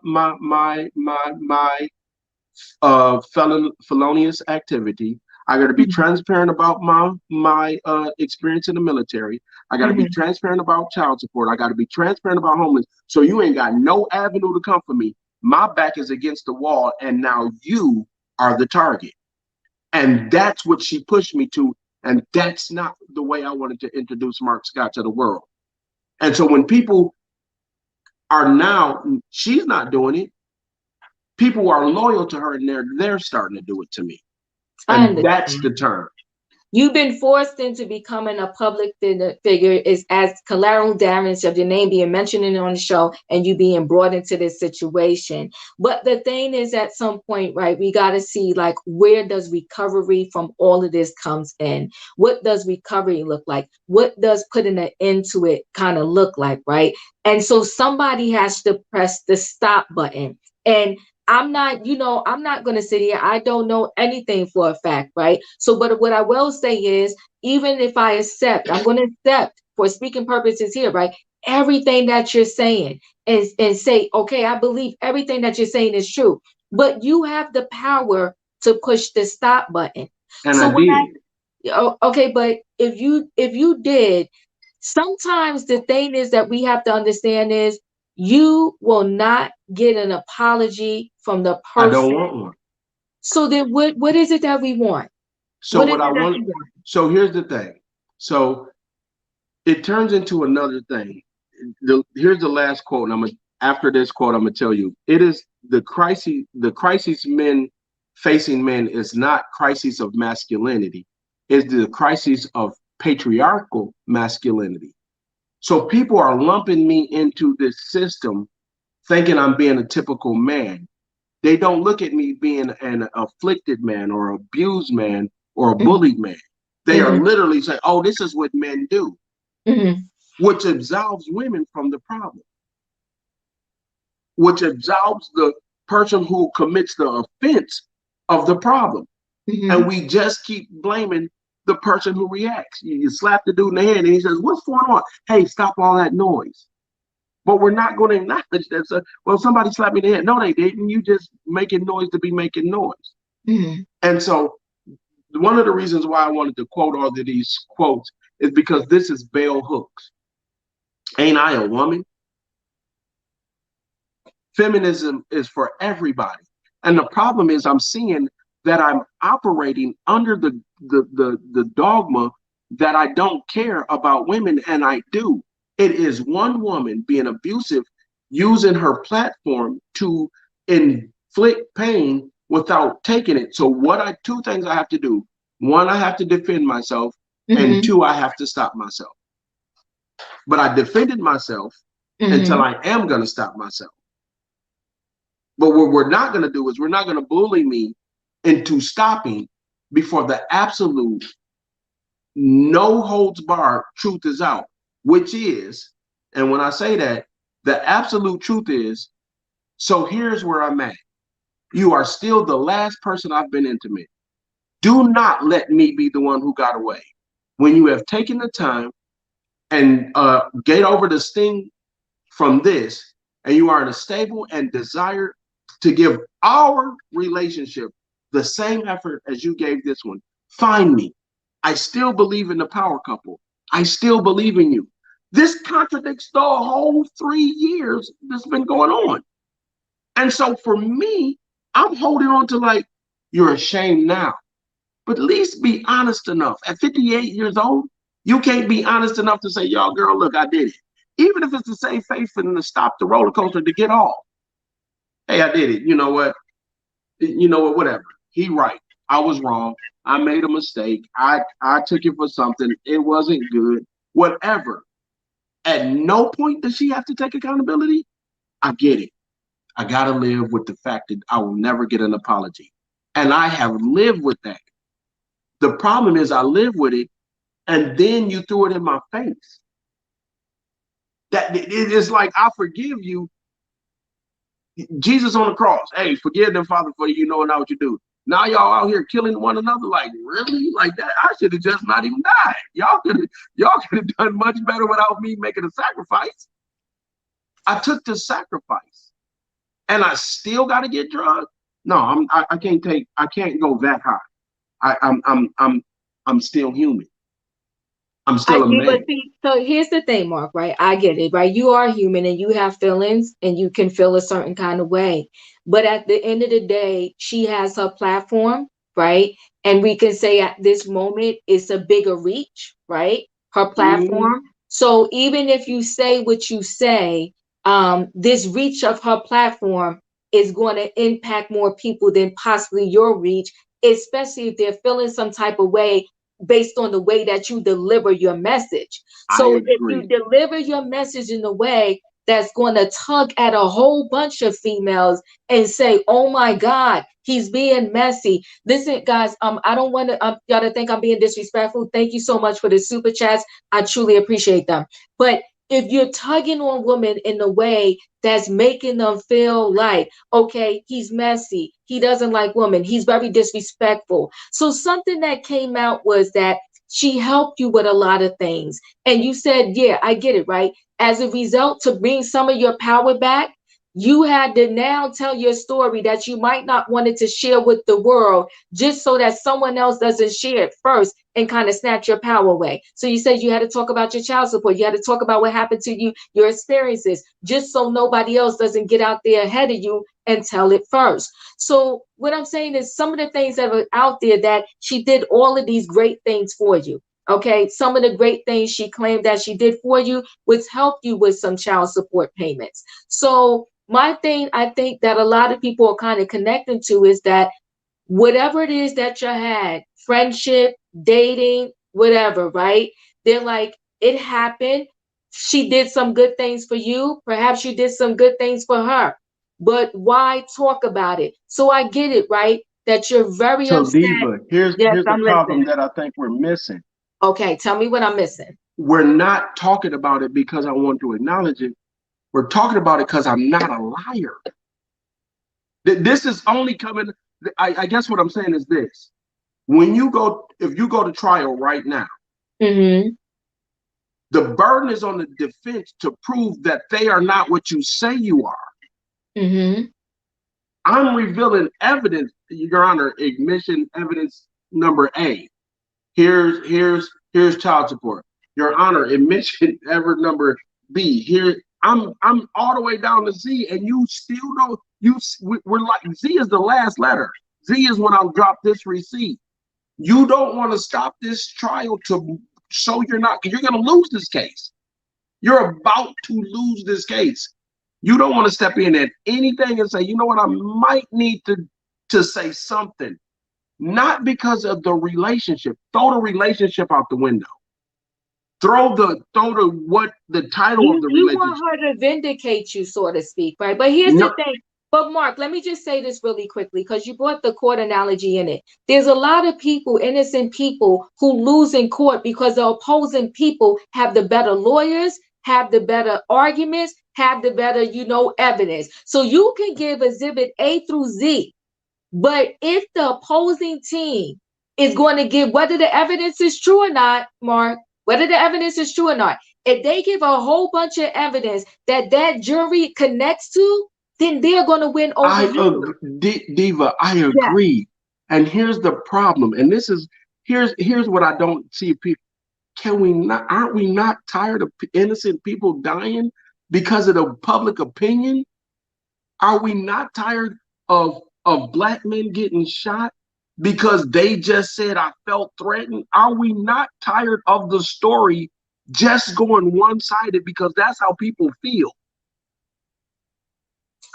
felonious activity. I got to be transparent about my experience in the military. I got to be Mm-hmm. transparent about child support. I got to be transparent about homeless. So you ain't got no avenue to come for me. My back is against the wall, and now you are the target. And that's what she pushed me to. And that's not the way I wanted to introduce Mark Scott to the world. And so when people are now, she's not doing it. People are loyal to her, and they're starting to do it to me. I And that's understand. the term. You've been forced into becoming a public figure is as collateral damage of your name being mentioned on the show and you being brought into this situation. But the thing is, at some point, right, we got to see like where does recovery from all of this comes in? What does recovery look like? What does putting an end to it kind of look like, right? And so somebody has to press the stop button. And I'm not going to sit here. I don't know anything for a fact, right? So, but what I will say is, even if I'm going to accept for speaking purposes here, right? Everything that you're saying and say, okay, I believe everything that you're saying is true, but you have the power to push the stop button. And So I when did. okay, but if you did, sometimes the thing is that we have to understand is you will not get an apology from the I don't person. want one. So then what is it that we want? So What is what I it that want, we want? so here's the thing. So it turns into another thing. Here's the last quote, and after this quote, I'm gonna tell you. It is the crisis men facing men is not crisis of masculinity, it's the crisis of patriarchal masculinity. So people are lumping me into this system thinking I'm being a typical man. They don't look at me being an afflicted man or abused man or a Mm-hmm. bullied man. They are Mm-hmm. literally saying, oh, this is what men do, Mm-hmm. which absolves women from the problem, which absolves the person who commits the offense of the problem. And Mm-hmm. we just keep blaming the person who reacts. You slap the dude in the head and he says, what's going on? Hey, stop all that noise. But we're not going to acknowledge that. So, well, somebody slapped me in the head. No, they didn't. You just making noise to be making noise. Mm-hmm. And so one of the reasons why I wanted to quote all of these quotes is because this is bell hooks. Ain't I a woman? Feminism is for everybody. And the problem is I'm seeing that I'm operating under the dogma that I don't care about women, and I do. It is one woman being abusive, using her platform to inflict pain without taking it. So two things I have to do. One, I have to defend myself, and Mm-hmm. two, I have to stop myself. But I defended myself until Mm-hmm. I am going to stop myself. But what we're not going to do is we're not going to bully me into stopping before the absolute no holds barred truth is out, which is, and when I say that, the absolute truth is, so here's where I'm at. You are still the last person I've been intimate. Do not let me be the one who got away. When you have taken the time and get over the sting from this, and you are in a stable and desire to give our relationship the same effort as you gave this one, find me. I still believe in the power couple. I still believe in you. This contradicts the whole 3 years that's been going on. And so for me, I'm holding on to like, you're ashamed now, but at least be honest enough. At 58 years old, you can't be honest enough to say, y'all, girl, look, I did it. Even if it's to save face and to stop the roller coaster to get off. Hey, I did it. You know what? You know what? Whatever. He right. I was wrong. I made a mistake. I took it for something. It wasn't good. Whatever. At no point does she have to take accountability. I get it. I gotta live with the fact that I will never get an apology. And I have lived with that. The problem is I live with it and then you threw it in my face. That it is like I forgive you. Jesus on the cross. Hey, forgive them, Father, for you know not what you do. Now y'all out here killing one another. Like, really? Like that? I should have just not even died. Y'all could have done much better without me making a sacrifice. I took the sacrifice. And I still gotta get drugged. No, I can't I can't go that high. I'm still human. I'm I still a get, but man. see, so here's the thing, Mark, right? I get it, right? You are human and you have feelings and you can feel a certain kind of way. But at the end of the day, she has her platform, right? And we can say at this moment, it's a bigger reach, right? Her platform. Mm, So even if you say what you say, this reach of her platform is going to impact more people than possibly your reach, especially if they're feeling some type of way based on the way that you deliver your message. I So if you agree. deliver your message in a way that's going to tug at a whole bunch of females and say, "Oh my God, he's being messy." Listen, guys, I don't want to y'all to think I'm being disrespectful. Thank you so much for the super chats. I truly appreciate them. But if you're tugging on women in a way that's making them feel like, okay, he's messy, he doesn't like women, he's very disrespectful. So something that came out was that she helped you with a lot of things. And you said, yeah, I get it, right? As a result, to bring some of your power back, you had to now tell your story that you might not want it to share with the world just so that someone else doesn't share it first and kind of snatch your power away. So you said you had to talk about your child support. You had to talk about what happened to you, your experiences, just so nobody else doesn't get out there ahead of you and tell it first. So what I'm saying is some of the things that are out there that she did all of these great things for you. Okay, some of the great things she claimed that she did for you was help you with some child support payments. So my thing, I think that a lot of people are kind of connecting to is that whatever it is that you had, friendship, dating, whatever, right? They're like, it happened. She did some good things for you. Perhaps you did some good things for her. but why talk about it? So I get it, right? That you're very So upset. Diva, here's Yes, the I'm problem listening. that I think we're missing. Okay, tell me what I'm missing. We're not talking about it because I want to acknowledge it. We're talking about it because I'm not a liar. This is only coming. I guess what I'm saying is this: when you go, if you go to trial right now, Mm-hmm. the burden is on the defense to prove that they are not what you say you are. Mm-hmm. I'm revealing evidence, Your Honor, admission evidence number A. Here's child support. Your Honor, admission ever number B. Here I'm all the way down to Z, and you still don't. We're like Z is the last letter. Z is when I'll drop this receipt. You don't want to stop this trial to show you're not. You're going to lose this case. You're about to lose this case. You don't want to step in at anything and say, you know what, I might need to say something. Not because of the relationship. Throw the relationship out the window. Throw the what the title of the You want relationship. her to vindicate you, so to speak, right? But here's the No, thing. But Mark, let me just say this really quickly because you brought the court analogy in it. There's a lot of people, innocent people, who lose in court because the opposing people have the better lawyers, have the better arguments, have the better, evidence. So you can give exhibit A through Z, but if the opposing team is going to give, whether the evidence is true or not, Mark, whether the evidence is true or not, if they give a whole bunch of evidence that jury connects to, then they're going to win over I you. agree, Diva. I Yeah. agree. And here's the problem. And this is here's what I don't see people. Can we not? Aren't we not tired of innocent people dying because of the public opinion? Are we not tired of black men getting shot because they just said I felt threatened? Are we not tired of the story just going one-sided because that's how people feel?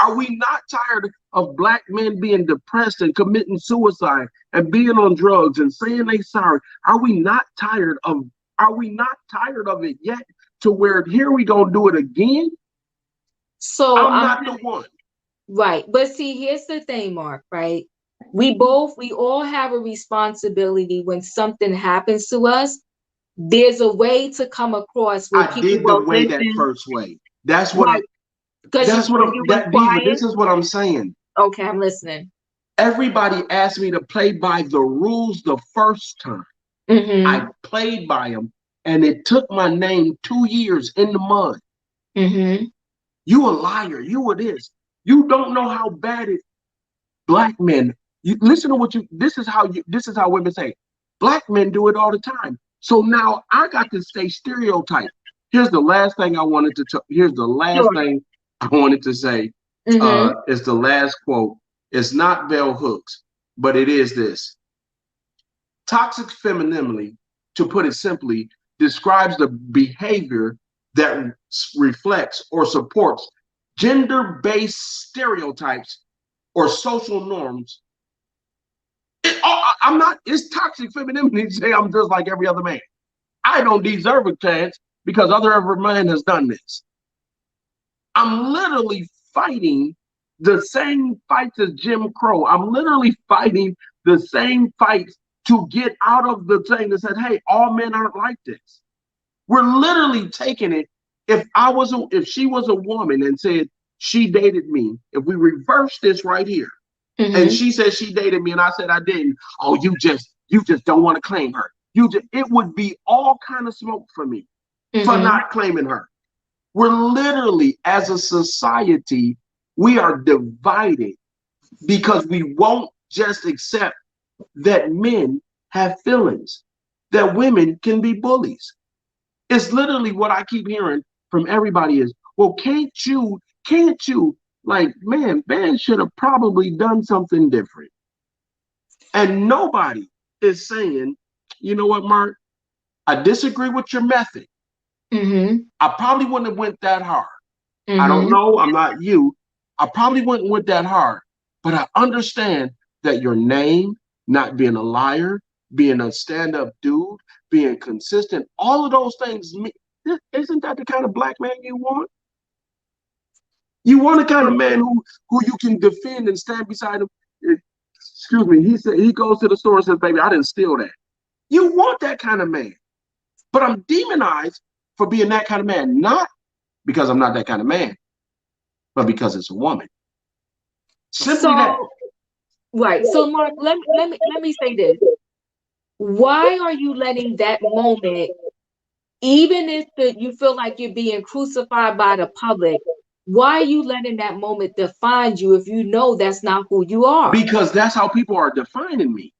Are we not tired of black men being depressed and committing suicide and being on drugs and saying they sorry? Are we not tired of it yet to where here we gonna do it again? So I'm I'm not the one. right. But see, here's the thing, Mark, right? We all have a responsibility when something happens to us. There's a way to come across where I people did the will way that listen, first way. That's what I'm right? Because you was that Diva, quiet. this is what I'm saying. Okay, I'm listening. Everybody asked me to play by the rules the first time. I Mm-hmm. played by them, and it took my name 2 years in the mud. Mm-hmm. You a liar. You a this. You don't know how bad it. Black men. You listen to what you. This is how you. This is how women say. Black men do it all the time. So now I got to stay stereotyped. Here's the last thing I wanted to. Here's the last Sure. thing I wanted to say. Mm-hmm. It's the last quote. It's not bell hooks, but it is this. Toxic femininity, to put it simply, describes the behavior that reflects or supports gender-based stereotypes or social norms. I'm not, it's toxic femininity to say I'm just like every other man. I don't deserve a chance because every man has done this. I'm literally fighting the same fights as Jim Crow. I'm literally fighting the same fights to get out of the thing that said, hey, all men aren't like this. We're literally taking it. If she was a woman and said she dated me, if we reverse this right here, and Mm-hmm. she said she dated me and I said I didn't, oh, you just don't want to claim her. It would be all kind of smoke for me for Mm-hmm. not claiming her. We're literally, as a society, we are divided because we won't just accept that men have feelings, that women can be bullies. It's literally what I keep hearing from everybody is, well, can't you, like, man should have probably done something different. And nobody is saying, you know what, Mark, I disagree with your method. Mm-hmm. I probably wouldn't have went that hard. I don't Mm-hmm. know. I'm not you. I probably wouldn't went that hard, but I understand that your name, not being a liar, being a stand-up dude, being consistent, all of those things. Isn't that the kind of black man you want? You want a kind of man who you can defend and stand beside him. Excuse me. He said he goes to the store and says, "Baby, I didn't steal that." You want that kind of man, but I'm demonized for being that kind of man, not because I'm not that kind of man, but because it's a woman. Simply that. So, right. So, Mark, let me say this. Why are you letting that moment, even if you feel like you're being crucified by the public, why are you letting that moment define you if you know that's not who you are? Because that's how people are defining me.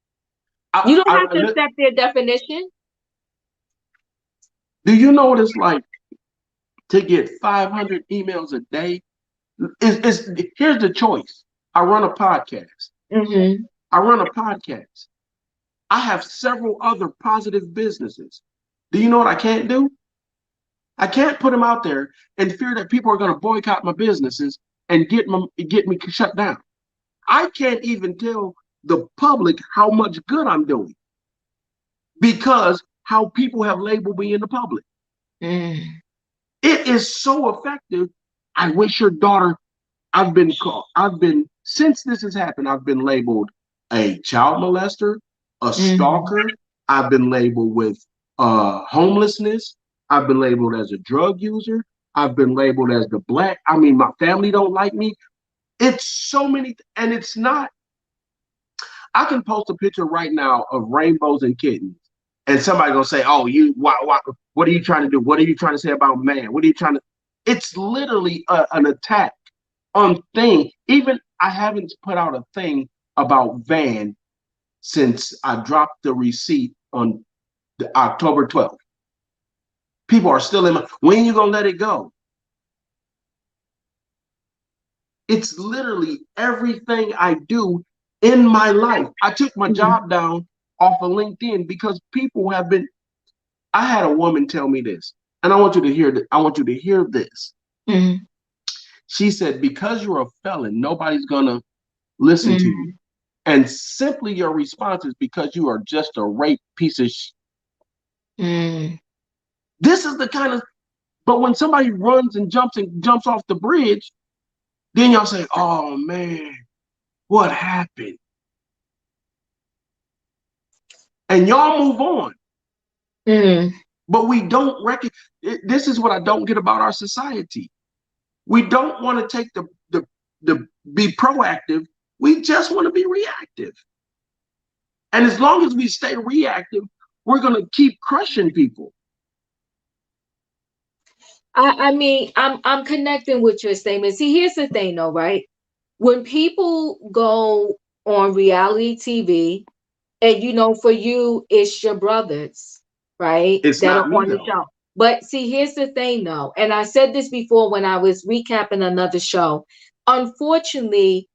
You don't have to I, accept their definition. do you know what it's like to get 500 emails a day? Here's the choice. I run a podcast. Mm-hmm. I run a podcast. I have several other positive businesses. Do you know what I can't do? I can't put them out there and fear that people are going to boycott my businesses and get me shut down. I can't even tell the public how much good I'm doing because how people have labeled me in the public. Mm. It is so effective. I wish your daughter, I've been called, since this has happened, I've been labeled a child molester, a Mm. stalker. I've been labeled with homelessness. I've been labeled as a drug user. I've been labeled as the black. I mean, my family don't like me. It's so many, and it's not. I can post a picture right now of rainbows and kittens, and somebody gonna say, "Oh, what are you trying to do? What are you trying to say about man? What are you trying to?" It's literally an attack on thing. Even I haven't put out a thing about Van since I dropped the receipt on October 12th. People are still in my, when you gonna let it go? It's literally everything I do in my life. I took my Mm. job down off of LinkedIn because people have been. I had a woman tell me this, and I want you to hear that. I want you to hear this. Mm. She said, "Because you're a felon, nobody's gonna listen to you." Mm. And simply your response is because you are just a rape piece of Mm. this is the kind of, but when somebody runs and jumps off the bridge, then y'all say, "Oh man, what happened?" And y'all move on. Mm. But we don't recognize, this is what I don't get about our society. We don't want to take the be proactive. We just want to be reactive. And as long as we stay reactive, we're gonna keep crushing people. I mean, I'm connecting with your statement. See, here's the thing though, right? When people go on reality TV, and for you, it's your brothers, right? It's That not are me on the though. show. But see, here's the thing though, and I said this before when I was recapping another show. Unfortunately,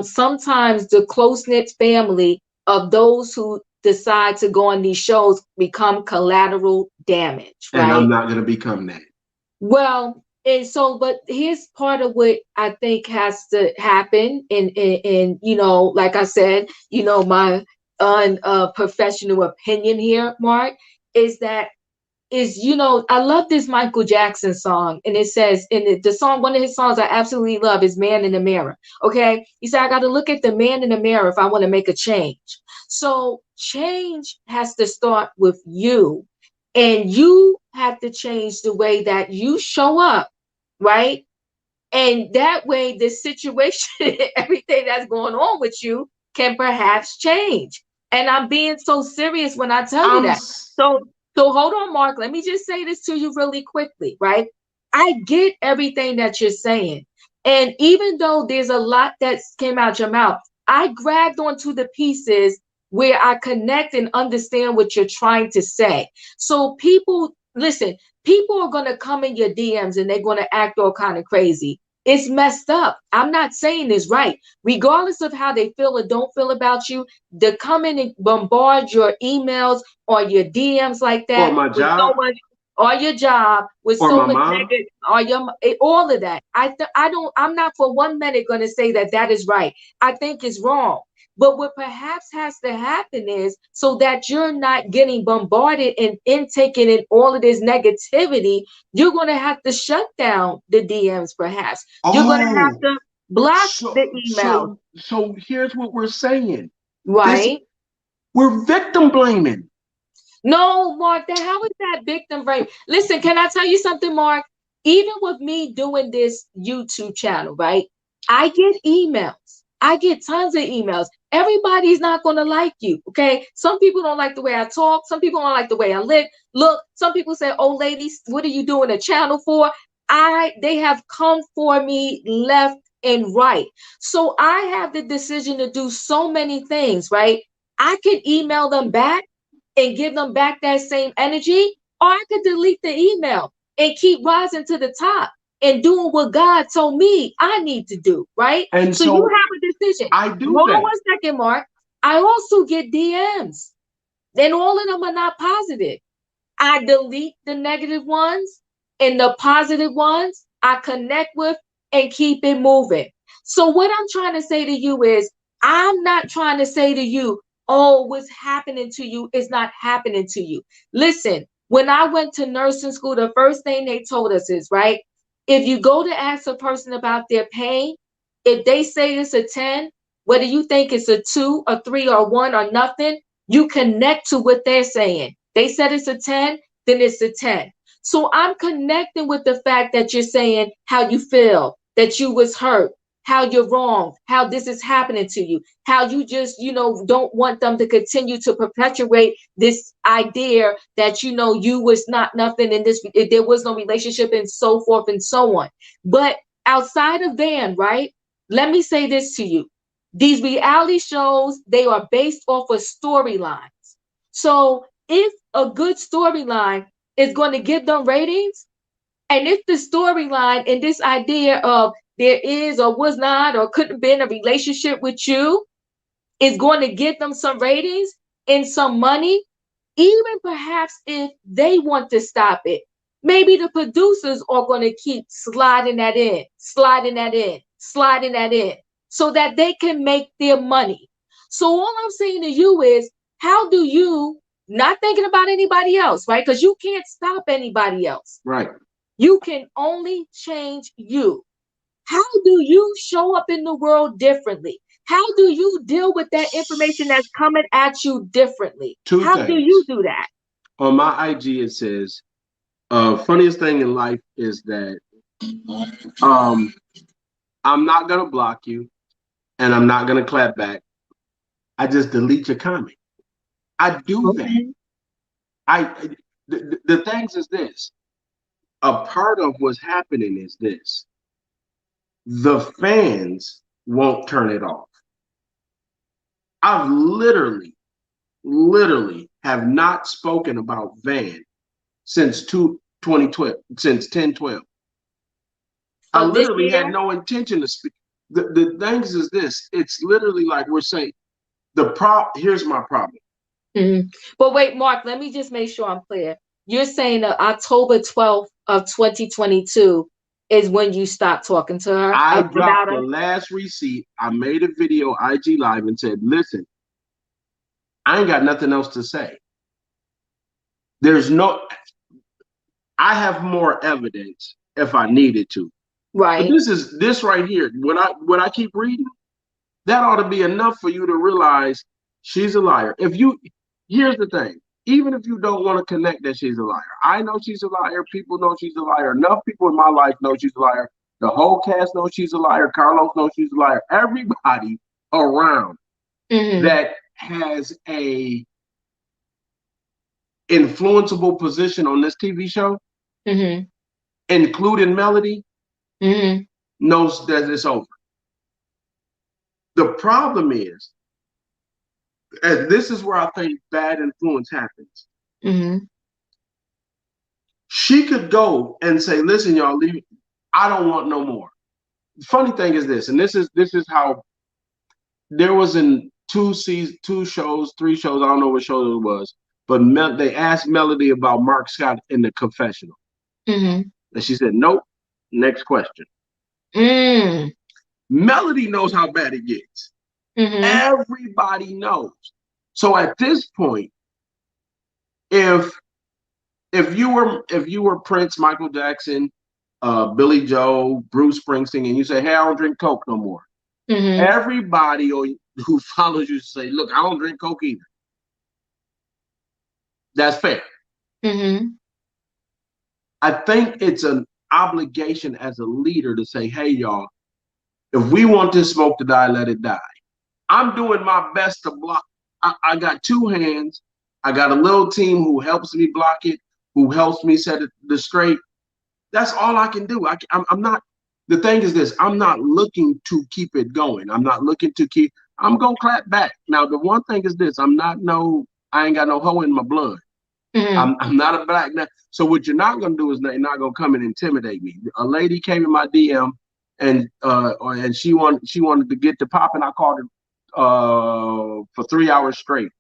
sometimes the close-knit family of those who decide to go on these shows become collateral damage, And I'm right? not gonna become that. Well, and so, but here's part of what I think has to happen. And like I said, my unprofessional opinion here, Mark, is that I love this Michael Jackson song, and it says in the song, one of his songs I absolutely love is Man in the Mirror. Okay. He said, I got to look at the man in the mirror if I want to make a change. So change has to start with you, and you have to change the way that you show up, right? And that way, the situation, everything that's going on with you can perhaps change. And I'm being so serious when I tell you I'm that. So, so hold on, Mark. Let me just say this to you really quickly, right? I get everything that you're saying. And even though there's a lot that came out your mouth, I grabbed onto the pieces where I connect and understand what you're trying to say. So people, listen, people are going to come in your DMs and they're going to act all kind of crazy. It's messed up. I'm not saying this right. Regardless of how they feel or don't feel about you, to come in and bombard your emails or your DMs like or that my with so job much, or your job with or so my much mom. negative, or all of that. I don't. I'm not for one minute going to say that that is right. I think it's wrong. But what perhaps has to happen is so that you're not getting bombarded and intaking in all of this negativity, you're going to have to shut down the DMs, perhaps. You're going to have Oh, to block the so emails, so so here's what we're saying. This right? we're victim blaming. No, Mark, the hell is that victim brain? Listen, can I tell you something, Mark? Even with me doing this YouTube channel, right? I get emails. I get tons of emails. Everybody's not going to like you, okay? Some people don't like the way I talk. Some people don't like the way I look. Some people say, "Oh, ladies, what are you doing a channel for?" They have come for me left and right. So I have the decision to do so many things, right? I could email them back and give them back that same energy, or I could delete the email and keep rising to the top and doing what God told me I need to do, right? And So you so have a decision. I do Hold on that. 1 second, Mark. I also get DMs, and all of them are not positive. I delete the negative ones and the positive ones I connect with and keep it moving. So, what I'm trying to say to you is, I'm not trying to say to you, oh, what's happening to you is not happening to you. Listen, when I went to nursing school, the first thing they told us is, right, if you go to ask a person about their pain, if they say it's a 10, whether you think it's a 2, a 3, or 1, or nothing, you connect to what they're saying. They said it's a 10, then it's a 10. So I'm connecting with the fact that you're saying how you feel, that you was hurt, how you're wrong, how this is happening to you, how you just, don't want them to continue to perpetuate this idea that, you was not nothing in this, there was no relationship and so forth and so on. But outside of Van, right? Let me say this to you. These reality shows, they are based off of storylines. So if a good storyline is going to give them ratings, and if the storyline and this idea of there is or was not or couldn't have been a relationship with you is going to get them some ratings and some money, even perhaps if they want to stop it, maybe the producers are going to keep sliding that in, sliding that in, sliding that in, so that they can make their money. So all I'm saying to you is, how do you, not thinking about anybody else, right? Because you can't stop anybody else. Right. You can only change you. How do you show up in the world differently? How do you deal with that information that's coming at you differently? Two How do you things. do that? On my IG, it says, funniest thing in life is that um, I'm not going to block you and I'm not going to clap back. I just delete your comment. I do that. Okay. I the things is this. A part of what's happening is this. The fans won't turn it off. I've literally have not spoken about Van since 2012, since 10/12. I Of this literally had year? no intention to speak. The things is this. It's literally like we're saying, here's my problem. Mhm. But wait, Mark, let me just make sure I'm clear. You're saying that October 12th of 2022 is when you stopped talking to her I about dropped the her? last receipt. I made a video IG live and said, listen, I ain't got nothing else to say. There's no, I have more evidence if I needed to. But Right. this right here, when I keep reading, that ought to be enough for you to realize she's a liar. Here's the thing, even if you don't want to connect that she's a liar, I know she's a liar. People know she's a liar. Enough people in my life know she's a liar. The whole cast knows she's a liar. Carlos knows she's a liar. Everybody around Mm-hmm. that has a influenceable position on this TV show, Mm-hmm. including Melody, Mm-hmm. knows that it's over. The problem is, and this is where I think bad influence happens. Mm-hmm. She could go and say, "Listen, y'all, leave. I don't want no more." The funny thing is this, and this is how there was in two seasons, 2 shows, 3 shows. I don't know what show it was, but they asked Melody about Mark Scott in the confessional, Mm-hmm. and she said, "Nope." Next question. Mm. Melody knows how bad it gets. Mm-hmm. Everybody knows. So at this point, if if you were Prince, Michael Jackson, Billy Joe, Bruce Springsteen, and you say, "Hey, I don't drink Coke no more," Mm-hmm. everybody who follows you say, "Look, I don't drink Coke either." That's fair. Mm-hmm. I think it's an obligation as a leader to say, "Hey, y'all, if we want this smoke to die, let it die." I'm doing my best to block. I got two hands. I got a little team who helps me block it, who helps me set it the straight. That's all I can do. I'm not. The thing is this: I'm not looking to keep it going. I'm not looking to keep. I'm gonna clap back. Now, the one thing is this: I'm not no. I ain't got no hoe in my blood. Mm-hmm. I'm not a black man. So what you're not gonna do is you're not gonna come and intimidate me. A lady came in my DM and she wanted to get to popping. I called her for 3 hours straight.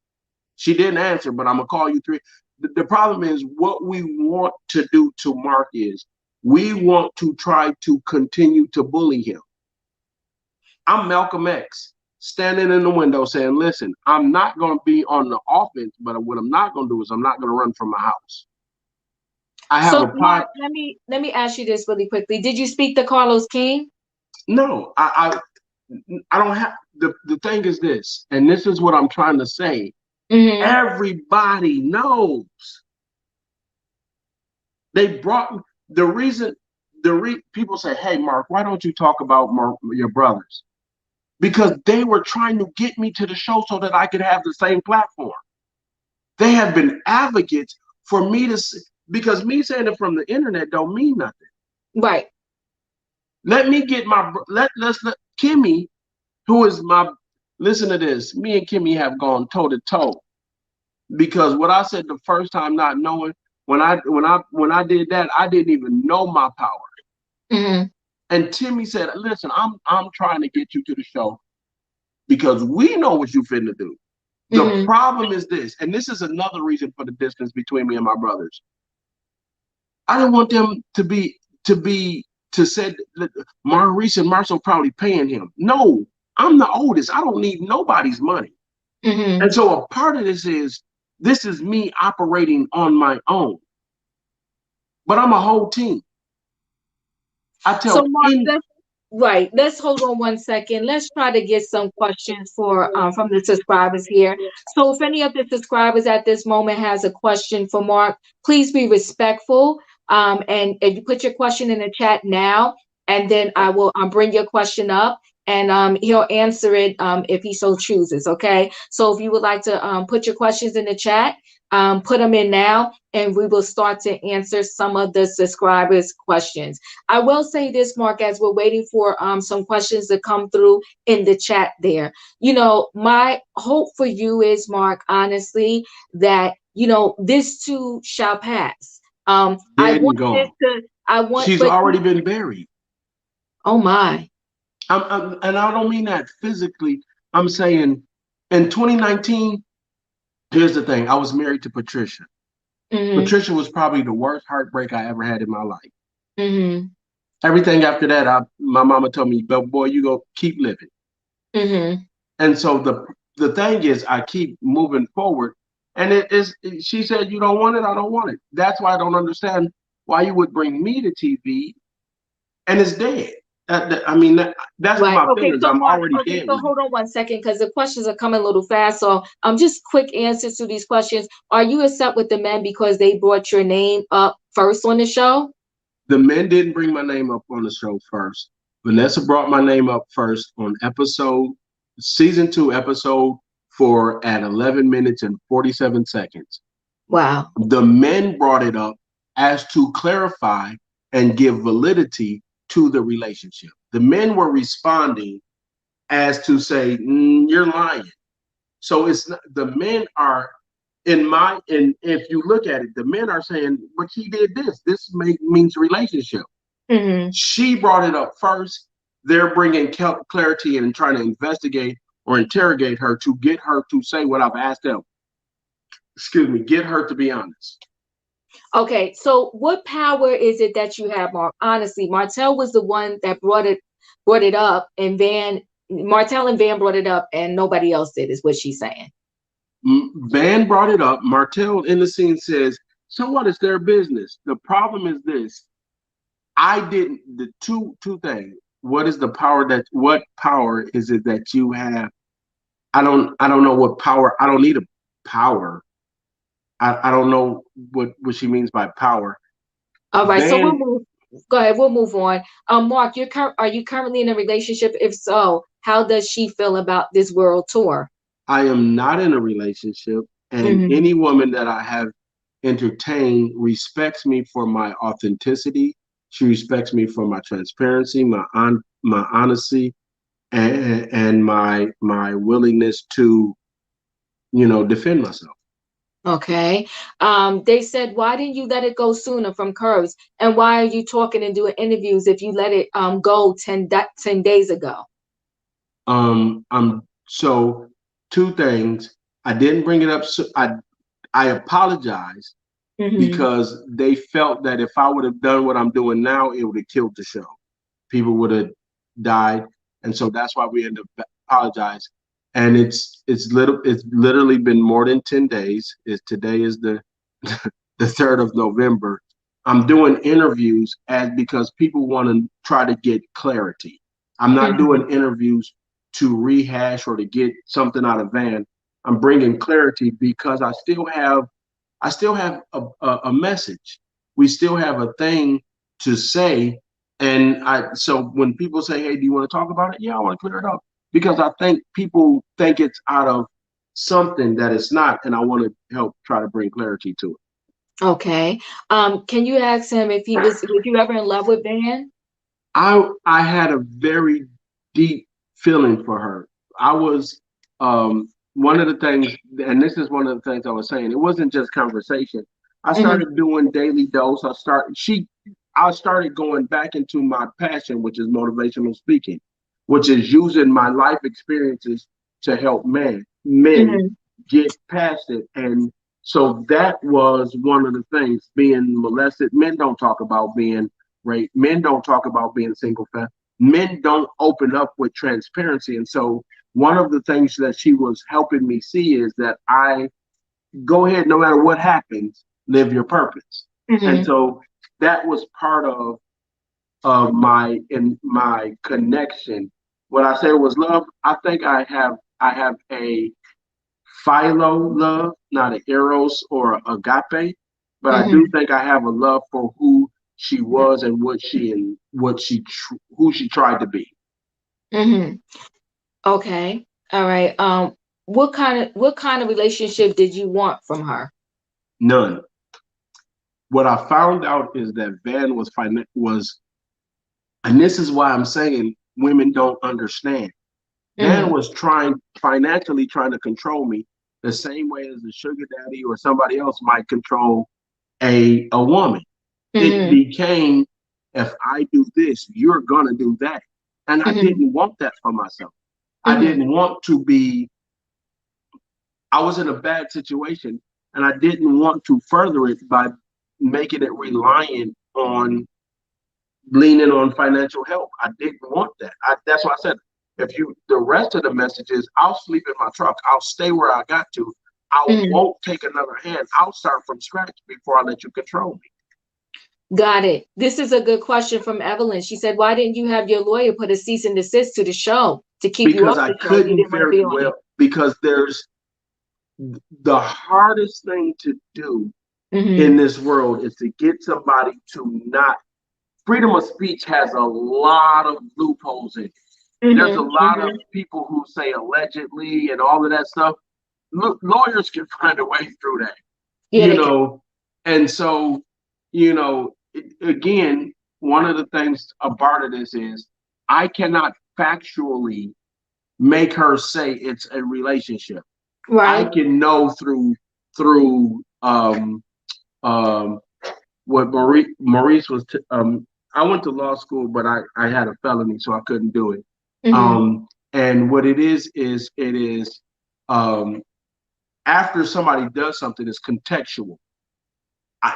She didn't answer, but I'm gonna call you three. The problem is what we want to do to Mark is we want to try to continue to bully him. I'm Malcolm X standing in the window saying, listen, I'm not going to be on the offense, but what I'm not going to do is I'm not going to run from my house. I have So, a pod. Mark, let me ask you this really quickly. Did you speak to Carlos King? No, I don't have. The thing is this, and this is what I'm trying to say. Mm-hmm. Everybody knows. They brought the reason. People say, hey, Mark, why don't you talk about your brothers? Because they were trying to get me to the show so that I could have the same platform. They have been advocates for me to, because me saying it from the internet don't mean nothing. Right. Let me get let Kimmy, who is my, listen to this. Me and Kimmy have gone toe to toe because what I said the first time, not knowing, when I did that, I didn't even know my power. Mm-hmm. And Timmy said, listen, I'm trying to get you to the show because we know what you finna do. The Mm-hmm. problem is this, and this is another reason for the distance between me and my brothers. I didn't want them to say that Maurice and Marsau probably paying him. No, I'm the oldest. I don't need nobody's money. Mm-hmm. And so a part of this is me operating on my own. But I'm a whole team. I So, tell Mark, in right. Let's hold on one second. Let's try to get some questions for from the subscribers here. So if any of the subscribers at this moment has a question for Mark, please be respectful. And if you put your question in the chat now, and then I will bring your question up and he'll answer it if he so chooses. Okay. So if you would like to put your questions in the chat, put them in now, and we will start to answer some of the subscribers' questions. I will say this, Mark, as we're waiting for some questions to come through in the chat there. You know, my hope for you is, Mark, honestly, that, you know, this too shall pass. I dead want and this gone. to, I want, She's but, already been buried. oh my. And I don't mean that physically. I'm saying in 2019, here's the thing. I was married to Patricia. Mm-hmm. Patricia was probably the worst heartbreak I ever had in my life. Mm-hmm. Everything after that, my mama told me, "But boy, you go keep living." Mm-hmm. And so the thing is, I keep moving forward. And it is. She said, "You don't want it. I don't want it." That's why I don't understand why you would bring me to TV and it's dead. I mean, that's what Right. my Okay. feelings. So, I'm Mark, already okay. dead So with it. hold on one second because the questions are coming a little fast. So, just quick answers to these questions. Are you upset with the men because they brought your name up first on the show? The men didn't bring my name up on the show first. Vanessa brought my name up first on season 2, episode 4 at 11 minutes and 47 seconds. Wow. The men brought it up as to clarify and give validity to the relationship. The men were responding as to say, you're lying. So it's not, the men are and if you look at it, the men are saying, but he did this. This means relationship. Mm-hmm. She brought it up first. They're bringing clarity and trying to investigate or interrogate her to get her to say what I've asked them. Excuse me, get her to be honest. Okay. So, what power is it that you have, Mark? Honestly, Martell was the one that brought it up, and Van Martell and Van brought it up, and nobody else did, is what she's saying. Van brought it up. Martell in the scene says, so what is their business? The problem is this. I didn't, the two things. What is the power what power is it that you have? I don't know what power. I don't need a power. I don't know what she means by power. All right, so Van, go ahead, we'll move on. Mark, are you currently in a relationship? If so, how does she feel about this world tour? I am not in a relationship, and Mm-hmm. any woman that I have entertained respects me for my authenticity. She respects me for my transparency, my honesty, and my willingness to defend myself. Okay. They said, why didn't you let it go sooner from Curves? And why are you talking and doing interviews if you let it go 10 days ago? I'm so two things. I didn't bring it up. So I apologize Mm-hmm. because they felt that if I would have done what I'm doing now, it would have killed the show. People would have died, and so that's why we had to apologize. And it's literally been more than 10 days. Today is the the 3rd of November. I'm doing interviews as because people want to try to get clarity. I'm not Mm-hmm. doing interviews to rehash or to get something out of Van. I'm bringing clarity because I still have a message. We still have a thing to say. And so when people say, hey, do you want to talk about it? Yeah, I want to clear it up because I think people think it's out of something that it's not. And I want to help try to bring clarity to it. Okay. Can you ask him if was you ever in love with Van? I had a very deep feeling for her. I was one of the things, and this is one of the things I was saying. It wasn't just conversation. I Mm-hmm. started doing daily dose. I started going back into my passion, which is motivational speaking, which is using my life experiences to help men Mm-hmm. get past it. And so that was one of the things. Being molested, men don't talk about being raped. Men don't talk about being single fat. Men don't open up with transparency. And so one of the things that she was helping me see is that I go ahead, no matter what happens, live your purpose. And Mm-hmm. so that was part of my connection. When I say it was love, I think I have a philo love, not an eros or agape, but I do Mm-hmm. think I have a love for who she was and who she tried to be. Mm-hmm. Okay. All right. What kind of relationship did you want from her? None. What I found out is that Van and this is why I'm saying women don't understand. Van Mm-hmm. was financially trying to control me the same way as a sugar daddy or somebody else might control a woman. It Mm-hmm. became, if I do this, you're gonna do that. And I Mm-hmm. didn't want that for myself. I Mm-hmm. didn't want to be, I was in a bad situation and I didn't want to further it by making it reliant on leaning on financial help. I didn't want that. That's why I said, the rest of the messages, I'll sleep in my truck. I'll stay where I got to. I Mm-hmm. won't take another hand. I'll start from scratch before I let you control me. Got it. This is a good question from Evelyn. She said, "Why didn't you have your lawyer put a cease and desist to the show to keep you Because off I the show if you couldn't didn't want to be very on well, it?" because there's the hardest thing to do in Mm-hmm. this world is to get somebody to not. Freedom of speech has a lot of loopholes in it. There's a Mm-hmm. lot of Mm-hmm. people who say allegedly and all of that stuff. Lawyers can find a way through that, Yeah, you they can. know. And so, again, one of the things about this is I cannot factually make her say it's a relationship. I Right. can know through um, what Maurice was. I went to law school, but I had a felony, so I couldn't do it. Mm-hmm. And what it is it is um, after somebody does something, it's contextual.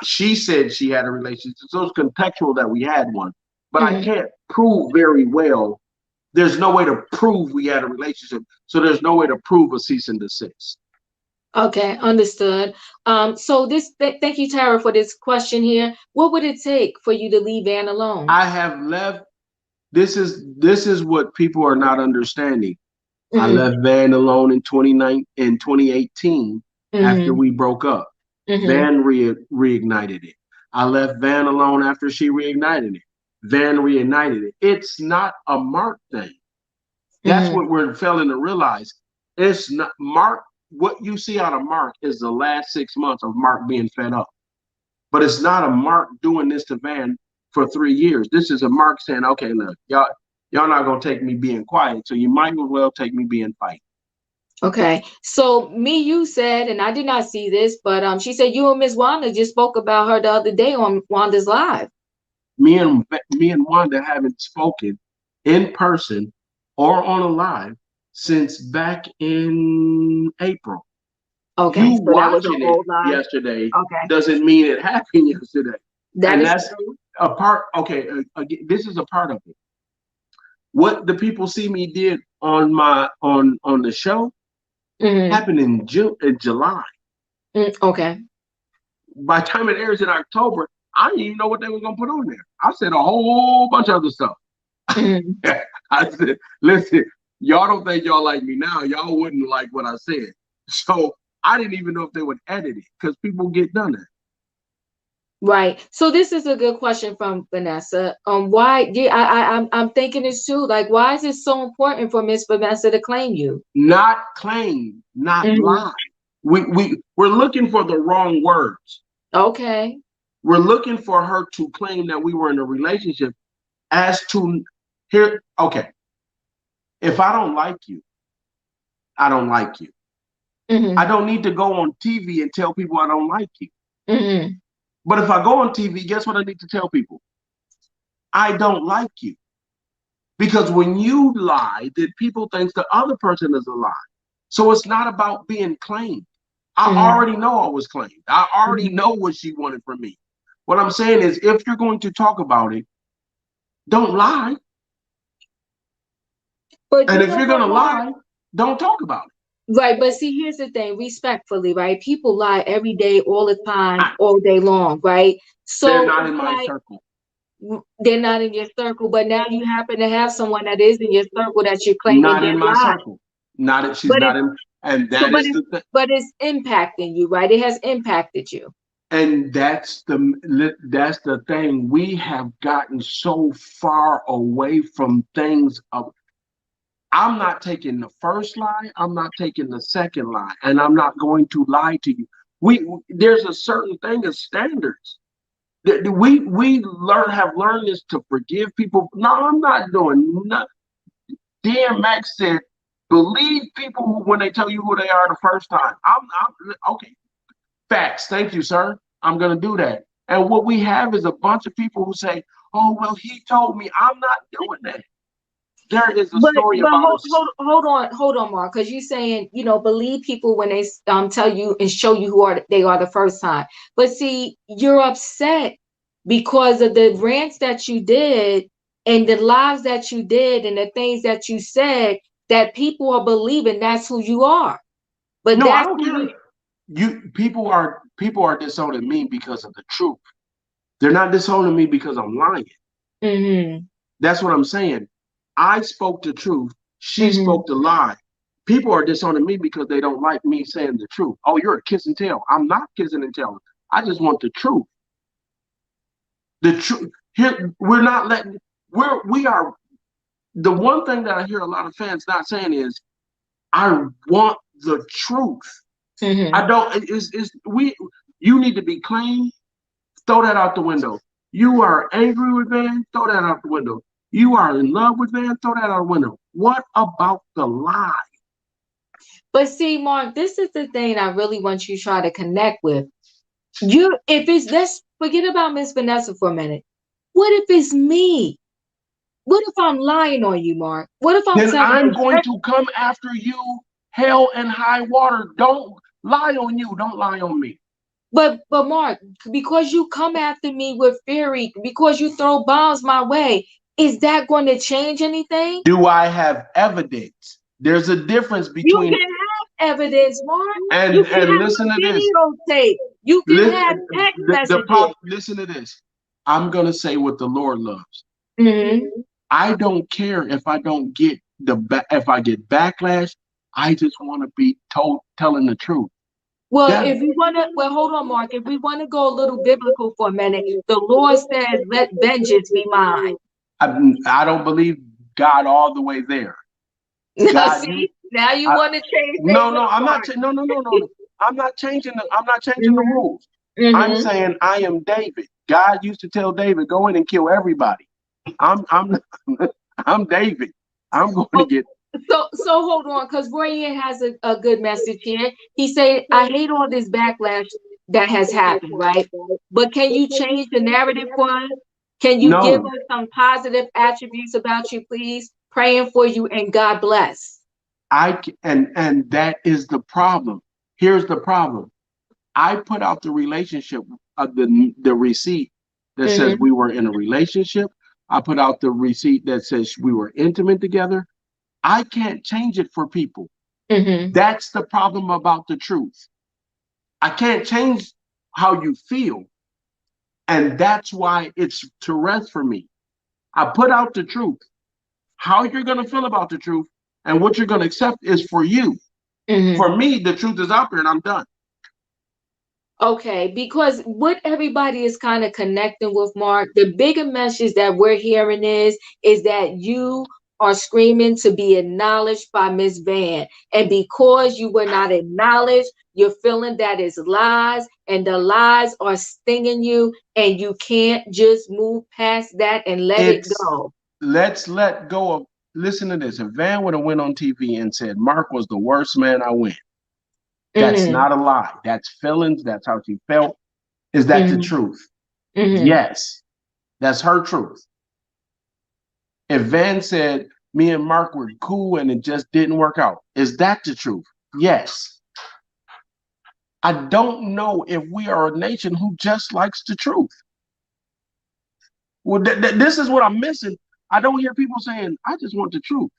She said she had a relationship, so it's contextual that we had one, but I Mm-hmm. can't prove very well There's no way to prove we had a relationship. So there's no way to prove a cease and desist. Okay, understood. So thank you, Tara, for this question here. What would it take for you to leave Van alone? I have left. This is what people are not understanding. I Mm-hmm. left Van alone in 2018 after Mm-hmm. we broke up. Mm-hmm. Van reignited it. I left Van alone after she reignited it. Van reignited it. It's not a Mark thing. That's Mm-hmm. what we're failing to realize. It's not Mark. What you see out of Mark is the last 6 months of Mark being fed up. But it's not a Mark doing this to Van for 3 years. This is a Mark saying, okay, look, y'all not gonna take me being quiet, so you might as well take me being fight. Okay. So you said, and I did not see this, but she said you and Miss Wanda just spoke about her the other day on Wanda's live. Me and Wanda haven't spoken in person or on a live since back in April. Okay, You so that was an watching it old live. yesterday Okay, doesn't mean it happened yesterday. that And is that's true. a part. Okay, again, this is a part of it. What the people see me did on my on the show Mm-hmm. happened in July. Okay. By the time it airs in October, I didn't even know what they were gonna put on there. I said a whole bunch of other stuff. Mm-hmm. I said, listen, y'all don't think y'all like me now. Y'all wouldn't like what I said. So I didn't even know if they would edit it because people get done it. Right. So this is a good question from Vanessa. Why? Yeah, I'm thinking this too. Like, why is it so important for Miss Vanessa to claim you? Not claim, not Mm-hmm. lie. We're looking for the wrong words. Okay. We're looking for her to claim that we were in a relationship as to here. Okay, if I don't like you, I don't like you. I Mm-hmm. don't need to go on TV and tell people I don't like you. Mm-hmm. But if I go on TV, guess what I need to tell people? I don't like you. Because when you lie, then people think the other person is a lie. So it's not about being claimed. I Mm-hmm. already know I was claimed. I already Mm-hmm. know what she wanted from me. What I'm saying is, if you're going to talk about it, don't lie. But And you if know you're going what, to Mark? lie, don't talk about it. Right, but see, here's the thing, respectfully, right? People lie every day, all the time, I, all day long, right? they're So not it's in my like circle. they're not in your circle, but now you happen to have someone that is in your circle that you're claiming Not in did my lie. circle. Not if she's But not it's in. And so, that is the thing. but it's impacting you, right? It has impacted you. And that's the thing. We have gotten so far away from things of I'm not taking the first lie, I'm not taking the second lie, and I'm not going to lie to you. There's a certain thing of standards. We have learned this to forgive people. No, I'm not doing nothing. Dan Max said, believe people when they tell you who they are the first time. I'm okay. Facts. Thank you, sir. I'm going to do that. And what we have is a bunch of people who say, oh, well, he told me. I'm not doing that. There is a story But about us. hold on, Mark, because you're saying believe people when they tell you and show you they are the first time. But see, you're upset because of the rants that you did and the lies that you did and the things that you said that people are believing that's who you are. But No, I that's don't who care. you. People are disowning me because of the truth. They're not disowning me because I'm lying. Mm-hmm. That's what I'm saying. I spoke the truth. She Mm-hmm. spoke the lie. People are disowning me because they don't like me saying the truth. Oh, you're a kiss and tell. I'm not kissing and telling. I just want the truth. The truth. Here, we're not letting. We are. The one thing that I hear a lot of fans not saying is, I want the truth. I Mm-hmm. don't. Is we. You need to be clean. Throw that out the window. You are angry with Van. Throw that out the window. You are in love with Van. Throw that out the window. What about the lie? But see, Mark, this is the thing I really want you to try to connect with. If it's let's forget about Miss Vanessa for a minute. What if it's me? What if I'm lying on you, Mark? What if I'm Then telling I'm the going to come after you, hell and high water. Don't lie on you. Don't lie on me. but Mark, because you come after me with fury, because you throw bombs my way, Is that going to change anything? Do I have evidence? There's a difference You between can have evidence, Mark. You can and have listen a to this. videotape. You can have text The messages. problem. Listen to this. I'm gonna say what the Lord loves. Mm-hmm. I don't care if I don't get if I get backlash. I just want to be told telling the truth. Well, That if we want to, well, hold on, Mark. If we want to go a little biblical for a minute, the Lord says, "Let vengeance be mine." I don't believe God all the way there. God, you, See, now you I, want to change no, things no, up, I'm not. Mark. No. I'm not changing the. I'm not changing the Mm-hmm. rules. I'm Mm-hmm. saying I am David. God used to tell David, "Go in and kill everybody." I'm I'm David. I'm going to Oh, get. so hold on, because Roy has a good message here. He said, "I hate all this backlash that has happened, right? But can you change the narrative for us? Can you give No, us some positive attributes about you, please? Praying for you and God bless." and that is the problem. Here's the problem. I put out the relationship of the receipt that says Mm-hmm. we were in a relationship. I put out the receipt that says we were intimate together. I can't change it for people. Mm-hmm. That's the problem about the truth. I can't change how you feel. And that's why it's to rest for me. I put out the truth. How you're going to feel about the truth and what you're going to accept is for you. Mm-hmm. For me, the truth is out there and I'm done. Okay, because what everybody is kind of connecting with, Mark, the bigger message that we're hearing is that you are screaming to be acknowledged by Miss Van. And because you were not acknowledged, you're feeling that is lies, and the lies are stinging you, and you can't just move past that and let it It's go. let's let go of listen to this. If Van would have went on TV and said Mark was the worst man I went, that's Mm-hmm. not a lie. That's feelings. That's how she felt. Is that the Mm-hmm. truth? Mm-hmm. Yes, that's her truth. If Van said me and Mark were cool and it just didn't work out, is that the truth? Yes. I don't know if we are a nation who just likes the truth. Well, this is what I'm missing. I don't hear people saying, I just want the truth.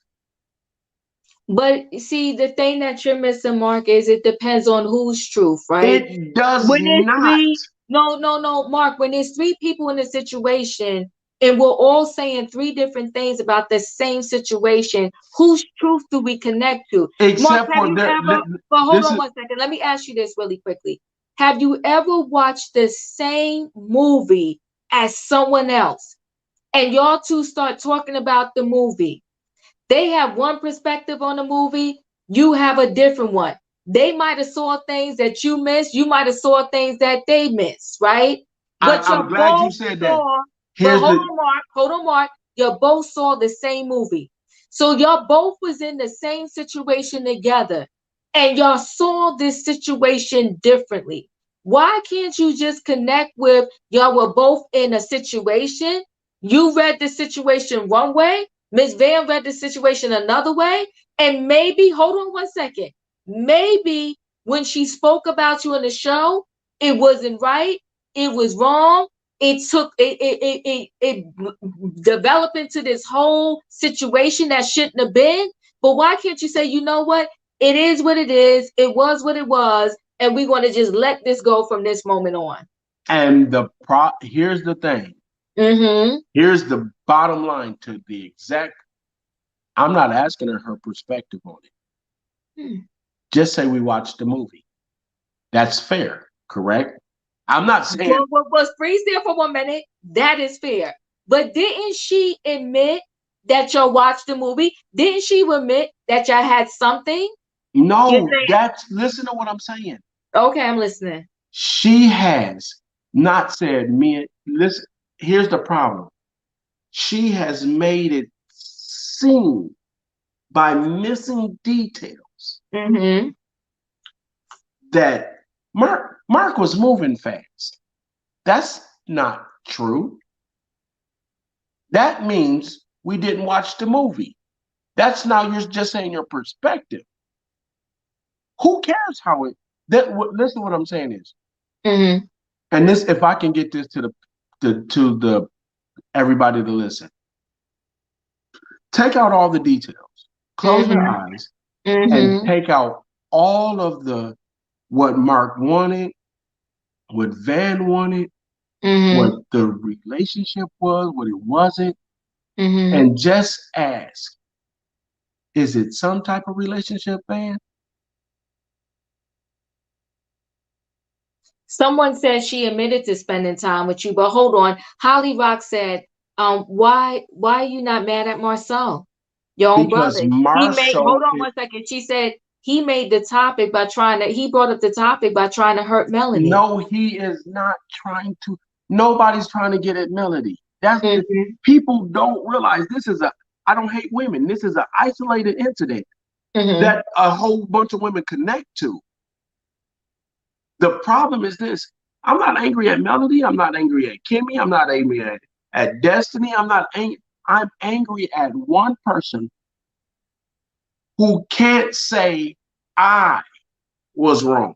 But see, the thing that you're missing, Mark, is it depends on whose truth, right? It does When there's not. three, no, Mark, when there's three people in a situation and we're all saying three different things about the same situation, whose truth do we connect to? Mark, Except have for you ever, but hold this on is 1 second. Let me ask you this really quickly. Have you ever watched the same movie as someone else and y'all two start talking about the movie? They have one perspective on the movie, you have a different one. They might have saw things that you missed, you might have saw things that they missed, right? But you I'm glad you both said that. saw, but Here's the hold on, Mark. You both saw the same movie. So y'all both was in the same situation together and y'all saw this situation differently. Why can't you just connect with y'all were both in a situation? You read the situation one way, Miss Van read the situation another way, and maybe, hold on 1 second, maybe when she spoke about you in the show, it wasn't right, it was wrong, it developed into this whole situation that shouldn't have been. But why can't you say, you know what? It is what it is, it was what it was, and we're going to just let this go from this moment on. and the here's the thing. Mm-hmm. Here's the bottom line to the exact. I'm not asking her perspective on it. Hmm. Just say we watched the movie. That's fair, correct? I'm not saying Well, freeze there for 1 minute. That is fair. But didn't she admit that y'all watched the movie? Didn't she admit that y'all had something? You no. say, That's listen to what I'm saying. okay, I'm listening. She has not said me. Listen. Here's the problem. She has made it seem by missing details Mm-hmm. that Mark was moving fast. That's not true. That means we didn't watch the movie. That's now you're just saying your perspective. Who cares how it? Listen, what I'm saying is, Mm-hmm. and this, if I can get this to the everybody to listen. Take out all the details. Close your Mm-hmm. eyes and Mm-hmm. take out all of the what Mark wanted, what Van wanted, what Mm-hmm. the relationship was, what it wasn't, Mm-hmm. and just ask, is it some type of relationship, Van? Someone said she admitted to spending time with you, but hold on. Holly Rock said, why are you not mad at Marsau, your own Because brother? He made, hold Marsau, on one second. She said he made the topic by trying to, he brought up the topic by trying to hurt Melanie. no, he is not trying to, nobody's trying to get at Melody. That's the, Mm-hmm. people don't realize this is a, I don't hate women. This is an isolated incident Mm-hmm. that a whole bunch of women connect to. The problem is this. I'm not angry at Melody. I'm not angry at Kimmy. I'm not angry at Destiny. I'm not angry. I'm angry at one person who can't say I was wrong.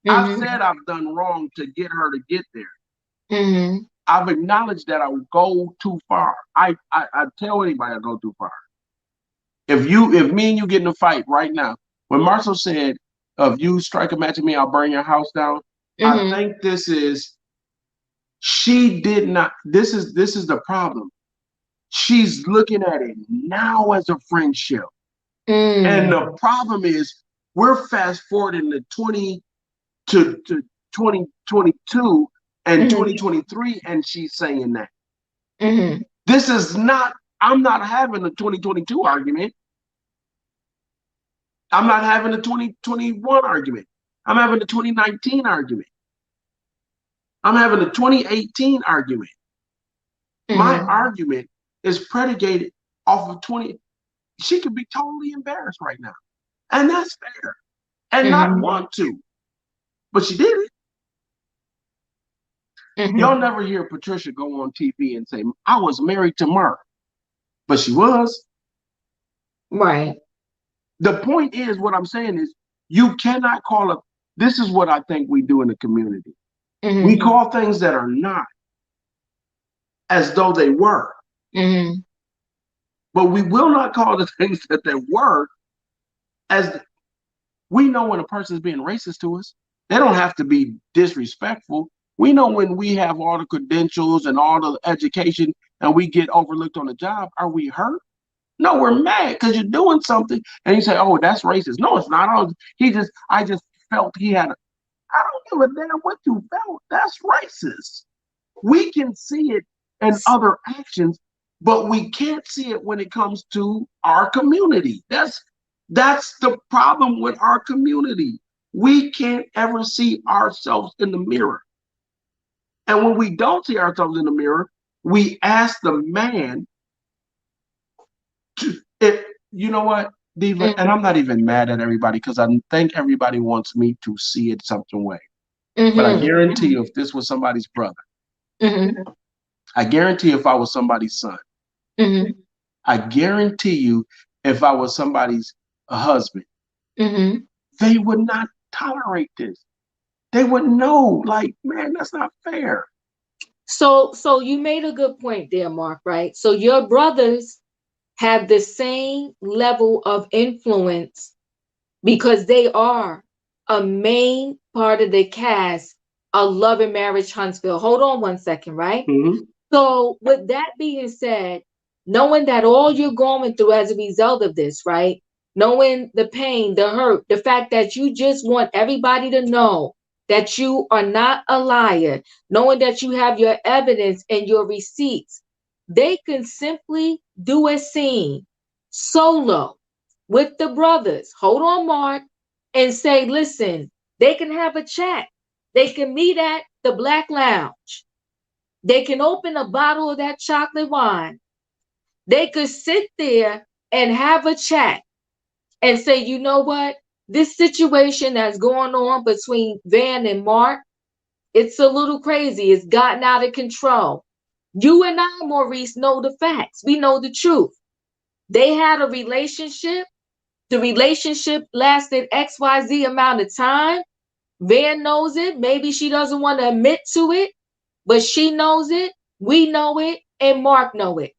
I've Mm-hmm. said I've done wrong to get her to get there. Mm-hmm. I've acknowledged that I would go too far. I tell anybody I go too far. If me and you get in a fight right now, when Marshall said, if you strike a match at me, I'll burn your house down. I Mm-hmm. think this is, she did not, this is the problem. She's looking at it now as a friendship. And Mm-hmm. the problem is we're fast forwarding to 2022 and Mm-hmm. 2023, and she's saying that. Mm-hmm. This is not, I'm not having a 2022 argument. I'm not having a 2021 argument. I'm having a 2019 argument. I'm having a 2018 argument. My Mm-hmm. argument is predicated off of 20. She could be totally embarrassed right now. And that's fair. And not Mm-hmm. want to. But she did it. Mm-hmm. Y'all never hear Patricia go on TV and say, I was married to Mark. But she was. Right. The point is, what I'm saying is, you cannot call it. This is what I think we do in the community. We Mm-hmm. call things that are not as though they were. Mm-hmm. But we will not call the things that they were as, we know when a person is being racist to us. They don't have to be disrespectful. We know when we have all the credentials and all the education and we get overlooked on the job, are we hurt? No, we're mad because you're doing something and you say, oh, that's racist. No, it's not. Oh, I just felt he had a, I don't give a damn what you felt. That's racist. We can see it in other actions, but we can't see it when it comes to our community. That's the problem with our community. We can't ever see ourselves in the mirror. And when we don't see ourselves in the mirror, we ask the man to, if, you know what, Diva, and I'm not even mad at everybody because I think everybody wants me to see it some way. But I Mm-hmm. guarantee you, if this was somebody's brother, Mm-hmm. I guarantee if I was somebody's son, Mm-hmm. I guarantee you if I was somebody's husband, Mm-hmm. they would not tolerate this. They would know, like, man, that's not fair. So you made a good point there, Mark, right? So your brothers have the same level of influence because they are a main part of the cast of Love and Marriage Huntsville. Hold on one second, right? Mm-hmm. So with that being said, knowing that all you're going through as a result of this, right? Knowing the pain, the hurt, the fact that you just want everybody to know that you are not a liar, knowing that you have your evidence and your receipts, they can simply do a scene solo with the brothers. Hold on, Mark, and say, listen, they can have a chat. They can meet at the Black Lounge. They can open a bottle of that chocolate wine. They could sit there and have a chat and say, you know what? This situation that's going on between Van and Mark, it's a little crazy. It's gotten out of control. You and I, Maurice, know the facts. We know the truth. They had a relationship. The relationship lasted XYZ amount of time. Van knows it. Maybe she doesn't want to admit to it, but she knows it. We know it. And Mark know it.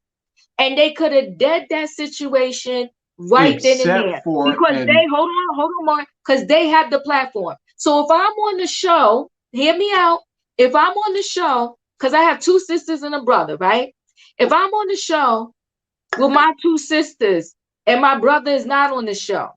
and they could have dead that situation right then and except there for, because and they hold on, Mark, because they have the platform. So if I'm on the show, hear me out. If I'm on the show, because I have two sisters and a brother, right? If I'm on the show with my two sisters and my brother is not on the show,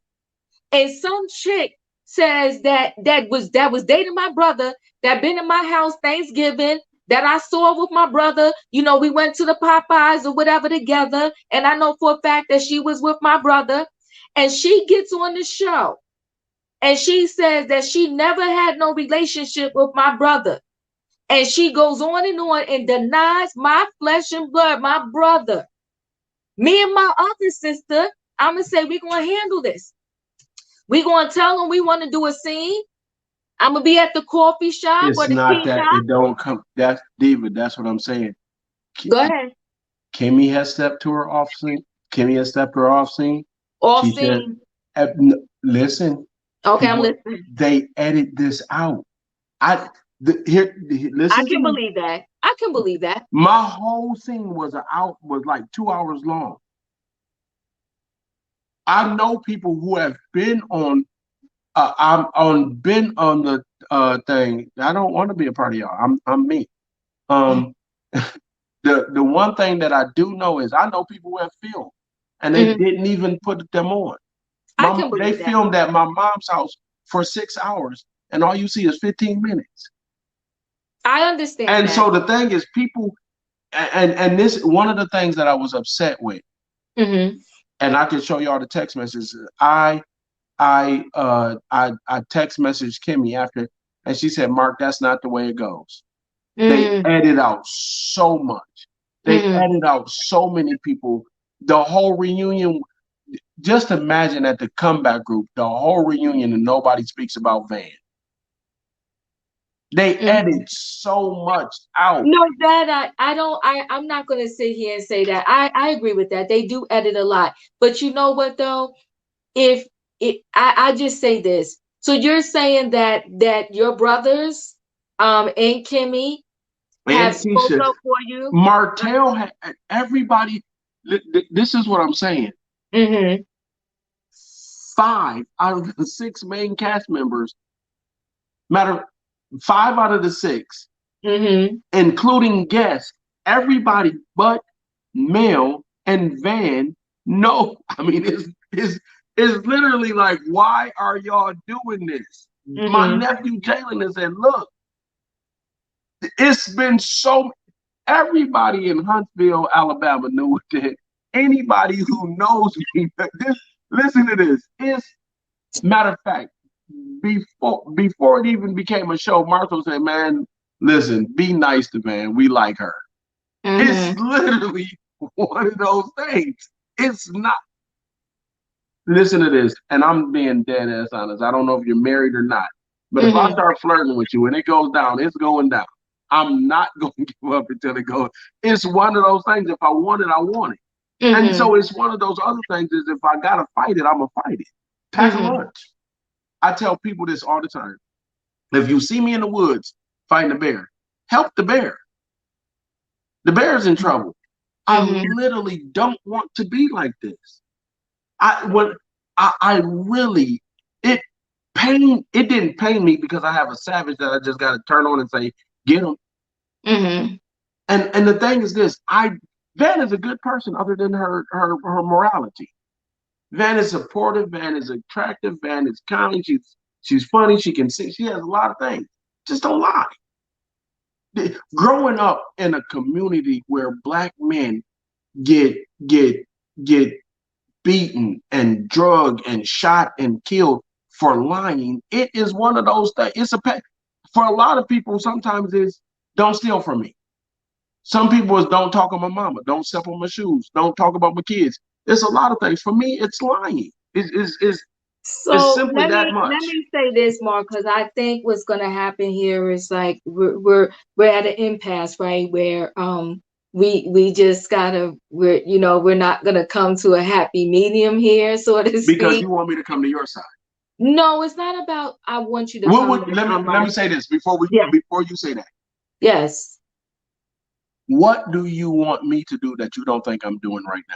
and some chick says that was dating my brother, that been in my house Thanksgiving, that I saw with my brother. We went to the Popeyes or whatever together, and I know for a fact that she was with my brother, and she gets on the show and she says that she never had no relationship with my brother. And she goes on and denies my flesh and blood, my brother. Me and my other sister, I'm going to say we're going to handle this. We're going to tell them we want to do a scene. I'm going to be at the coffee shop or it's the not tea that shop. it don't come. That's David. That's what I'm saying. Go ahead. Kimmy has stepped to her off scene. Kimmy has stepped to her off scene. Off She said, scene. Listen, Okay, I'm people, listening. they edit this out. I here, I listen to can me. believe that. I can believe that. My whole scene was like 2 hours long. I know people who have been on. Been on the thing. I don't want to be a part of y'all. I'm me. Um, the one thing that I do know is I know people who have filmed and they Mhm. didn't even put them on. I can They believe that. filmed at my mom's house for 6 hours, and all you see is 15 minutes. I understand And that. so the thing is, people, and this one of the things that I was upset with, Mm-hmm. and I can show y'all the text messages. I text messaged Kimmy after, and she said, "Mark, that's not the way it goes." They Mm-hmm. edit out so much. They Mm-hmm. edit out so many people. The whole reunion. Just imagine at the comeback group, the whole reunion, and nobody speaks about Van. They Mm-hmm. edit so much out. No, that I don't I'm not gonna sit here and say that. I agree with that. They do edit a lot. But you know what though? If I just say this. So you're saying that your brothers and Kimmy And have spoke Keisha, up for you? Martell, everybody, this is what I'm saying. Mm-hmm. 5 out of the 6 main cast members, matter 5 out of the 6, Mm-hmm. including guests, everybody but Mel and Van, no. I mean, it's literally like, why are y'all doing this? My Mm-hmm. nephew Jalen has said, look, it's been so, everybody in Huntsville, Alabama knew that. Anybody who knows me, this, listen to this. It's, matter of fact, before it even became a show, Marsau said, man, listen, be nice to Van. We like her. It's Mm-hmm. literally one of those things. It's not. Listen to this, and I'm being dead ass honest. I don't know if you're married or not, but if I Mm-hmm. start flirting with you and it goes down, it's going down. I'm not going to give up until it goes. It's one of those things. If I want it, I want it. And Mm-hmm. so it's one of those other things is if I gotta fight it, I'm gonna fight it. Pack a Mm-hmm. lunch. I tell people this all the time. If you see me in the woods fighting a bear, help the bear. The bear's in trouble. I Mm-hmm. literally don't want to be like this. I really, it it didn't pain me because I have a savage that I just got to turn on and say get him. Mm-hmm. And the thing is this, Van is a good person other than her morality. Van is supportive, Van is attractive, Van is kind, she's funny, she can sing, she has a lot of things. Just don't lie. Growing up in a community where black men get get get beaten and drugged and shot and killed for lying, it is one of those things. It's a for a lot of people. Sometimes it's don't steal from me. Some people is don't talk on my mama, don't step on my shoes, don't talk about my kids. There's a lot of things. For me, it's lying. It's So simply let that me much. say this, Mark, because I think what's going to happen here is like we're at an impasse, right? Where we just gotta we're not gonna come to a happy medium here, so to Because speak. you want me to come to your side. No, it's not about I want you to come Let me on let my me say this yes, before you say that. yes. What do you want me to do that you don't think I'm doing right now?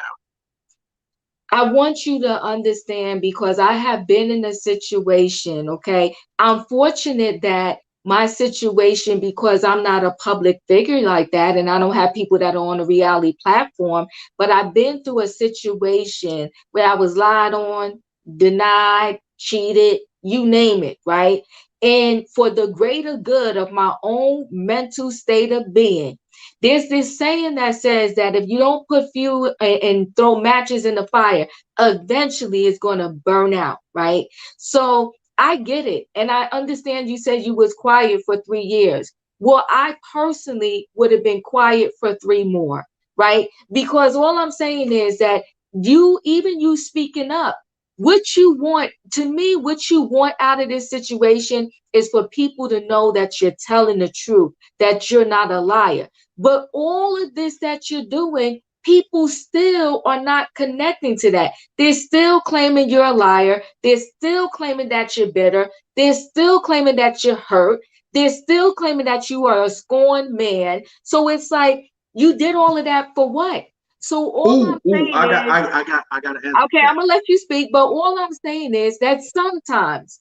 I want you to understand because I have been in a situation, okay? I'm fortunate that my situation, because I'm not a public figure like that, and I don't have people that are on a reality platform, but I've been through a situation where I was lied on, denied, cheated, you name it, right? And for the greater good of my own mental state of being, there's this saying that says that if you don't put fuel and throw matches in the fire, eventually it's going to burn out, right? So I get it. And I understand you said you was quiet for 3 years. Well, I personally would have been quiet for three more, right? Because all I'm saying is that even you speaking up, what you want, to me, what you want out of this situation is for people to know that you're telling the truth, that you're not a liar. But all of this that you're doing, people still are not connecting to that. They're still claiming you're a liar. They're still claiming that you're bitter. They're still claiming that you're hurt. They're still claiming that you are a scorned man. So it's like, you did all of that for what? So all I'm Ooh, saying is, I got to answer okay, that. I'm gonna let you speak, but all I'm saying is that sometimes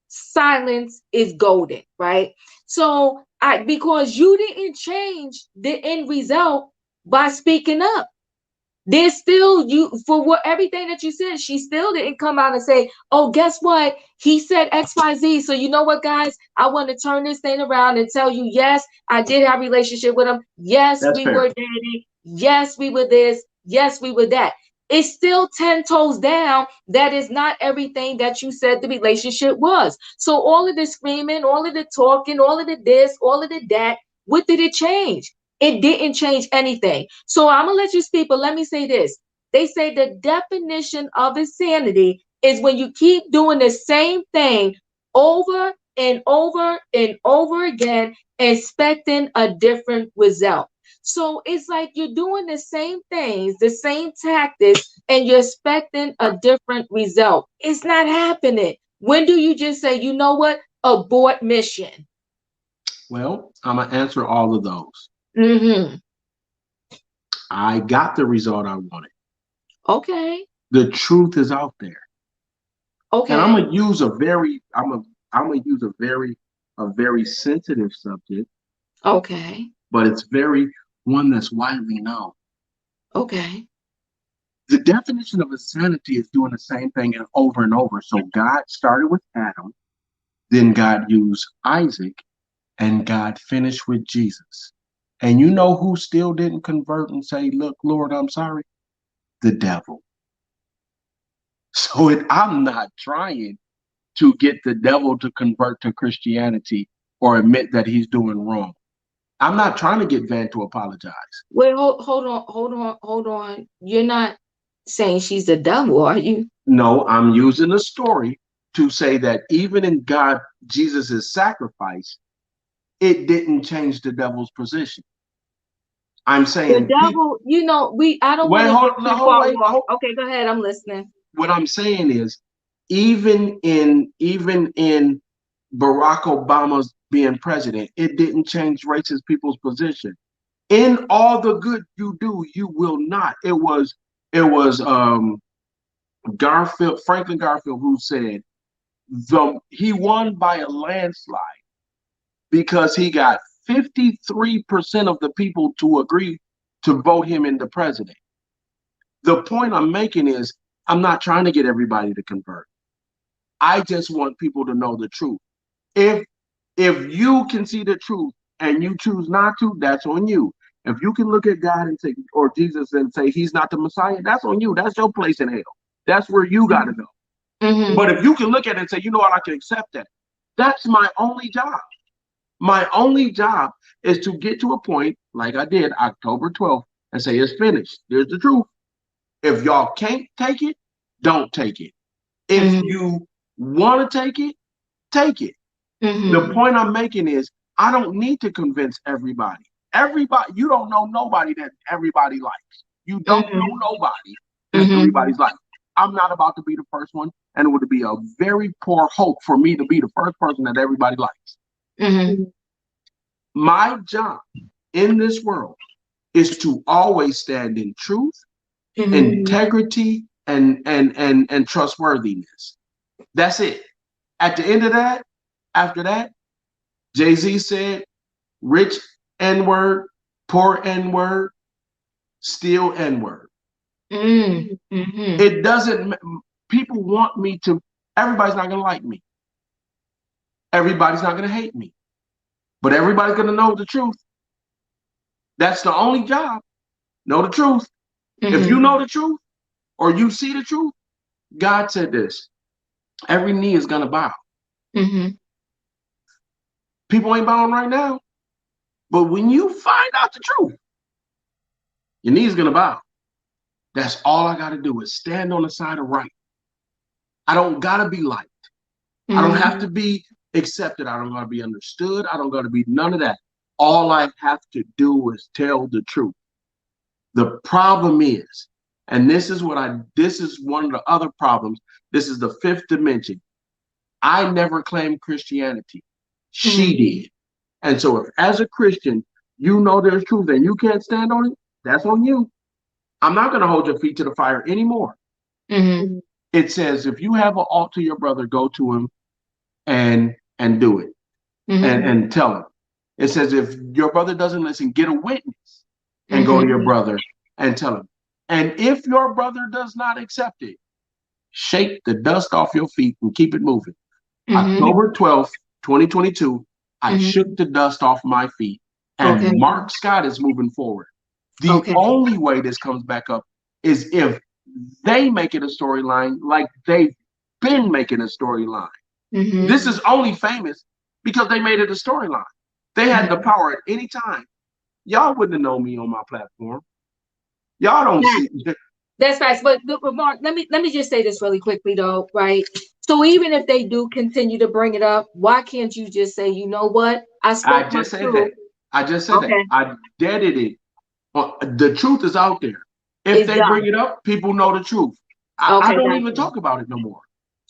silence is golden, right? So because you didn't change the end result by speaking up. There's still you for what everything that you said, she still didn't come out and say, oh, guess what? He said XYZ. So you know what, guys? I want to turn this thing around and tell you, yes, I did have a relationship with him. Yes, That's we were fair. dating. Yes, we were this. Yes, we were that. It's still 10 toes down. That is not everything that you said the relationship was. So all of the screaming, all of the talking, all of the this, all of the that, what did it change? It didn't change anything. So I'm gonna let you speak, but let me say this. They say the definition of insanity is when you keep doing the same thing over and over and over again, expecting a different result. So it's like you're doing the same things, the same tactics, and you're expecting a different result. It's not happening. When do you just say, you know what? Abort mission. Well, I'm going to answer all of those. Mm-hmm. I got the result I wanted. Okay. The truth is out there. And I'm Okay. gonna use a very I'm gonna use a very sensitive subject, Okay. but it's very one that's widely known. Okay. The definition of insanity is doing the same thing over and over. So God started with Adam, then God used Isaac, and God finished with Jesus. And you know who still didn't convert and say, "Look, Lord, I'm sorry"? The devil. So I'm not trying to get the devil to convert to Christianity or admit that he's doing wrong. I'm not trying to get Van to apologize. Wait, hold on. You're not saying she's the devil, are you? No, I'm using a story to say that even in God, Jesus' sacrifice, it didn't change the devil's position. I'm The saying people, devil, I don't want wait, to hold, get no, too hold, far wait, off. hold. Okay, go ahead. I'm listening. What I'm saying is, even in Barack Obama's being president, it didn't change racist people's position. In all the good you do, you will not. It was Franklin Garfield, who said he won by a landslide because he got 53% of the people to agree to vote him into president. The point I'm making is I'm not trying to get everybody to convert. I just want people to know the truth. If if you can see the truth and you choose not to, that's on you. If you can look at God and say, or Jesus and say he's not the Messiah, that's on you. That's your place in hell. That's where you got to go. Mm-hmm. But if you can look at it and say, you know what, I can accept that. That's my only job. My only job is to get to a point like I did October 12th and say it's finished. Here's the truth. If y'all can't take it, don't take it. If Mm-hmm. you want to take it, take it. The Mm-hmm. point I'm making is I don't need to convince everybody. Everybody, you don't know nobody that everybody likes. You don't know Mm-hmm. nobody that Mm-hmm. everybody's like. I'm not about to be the first one, and it would be a very poor hope for me to be the first person that everybody likes. Mm-hmm. My job in this world is to always stand in truth, integrity, and trustworthiness. That's it. At the end of that, after that, Jay-Z said, rich N-word, poor N-word, still N-word. It doesn't, people want me to, everybody's not going to like me. Everybody's not going to hate me. But everybody's going to know the truth. That's the only job. Know the truth. If you know the truth or you see the truth, God said this, every knee is going to bow. People ain't bowing right now. But when you find out the truth, your knee is going to bow. That's all I got to do is stand on the side of right. I don't got to be liked. I don't have to be accepted. I don't got to be understood. I don't got to be none of that. All I have to do is tell the truth. The problem is, and this is one of the other problems. This is the fifth dimension. I never claimed Christianity. She did. And so if as a Christian, you know there's truth and you can't stand on it, that's on you. I'm not going to hold your feet to the fire anymore. It says, if you have an ought to your brother, go to him and do it and tell him. It says, if your brother doesn't listen, get a witness and go to your brother and tell him. And if your brother does not accept it, shake the dust off your feet and keep it moving. October 12th, 2022, I shook the dust off my feet, and Mark Scott is moving forward. The only way this comes back up is if they make it a storyline like they've been making a storyline. This is only famous because they made it a storyline. They had the power at any time. Y'all wouldn't have known me on my platform. Y'all don't see. That's fast. But Mark, let me just say this really quickly though, right? So even if they do continue to bring it up, why can't you just say, you know what? I just said that. I just said that. I deaded it. The truth is out there. If they bring it up, people know the truth. I don't even talk about it no more.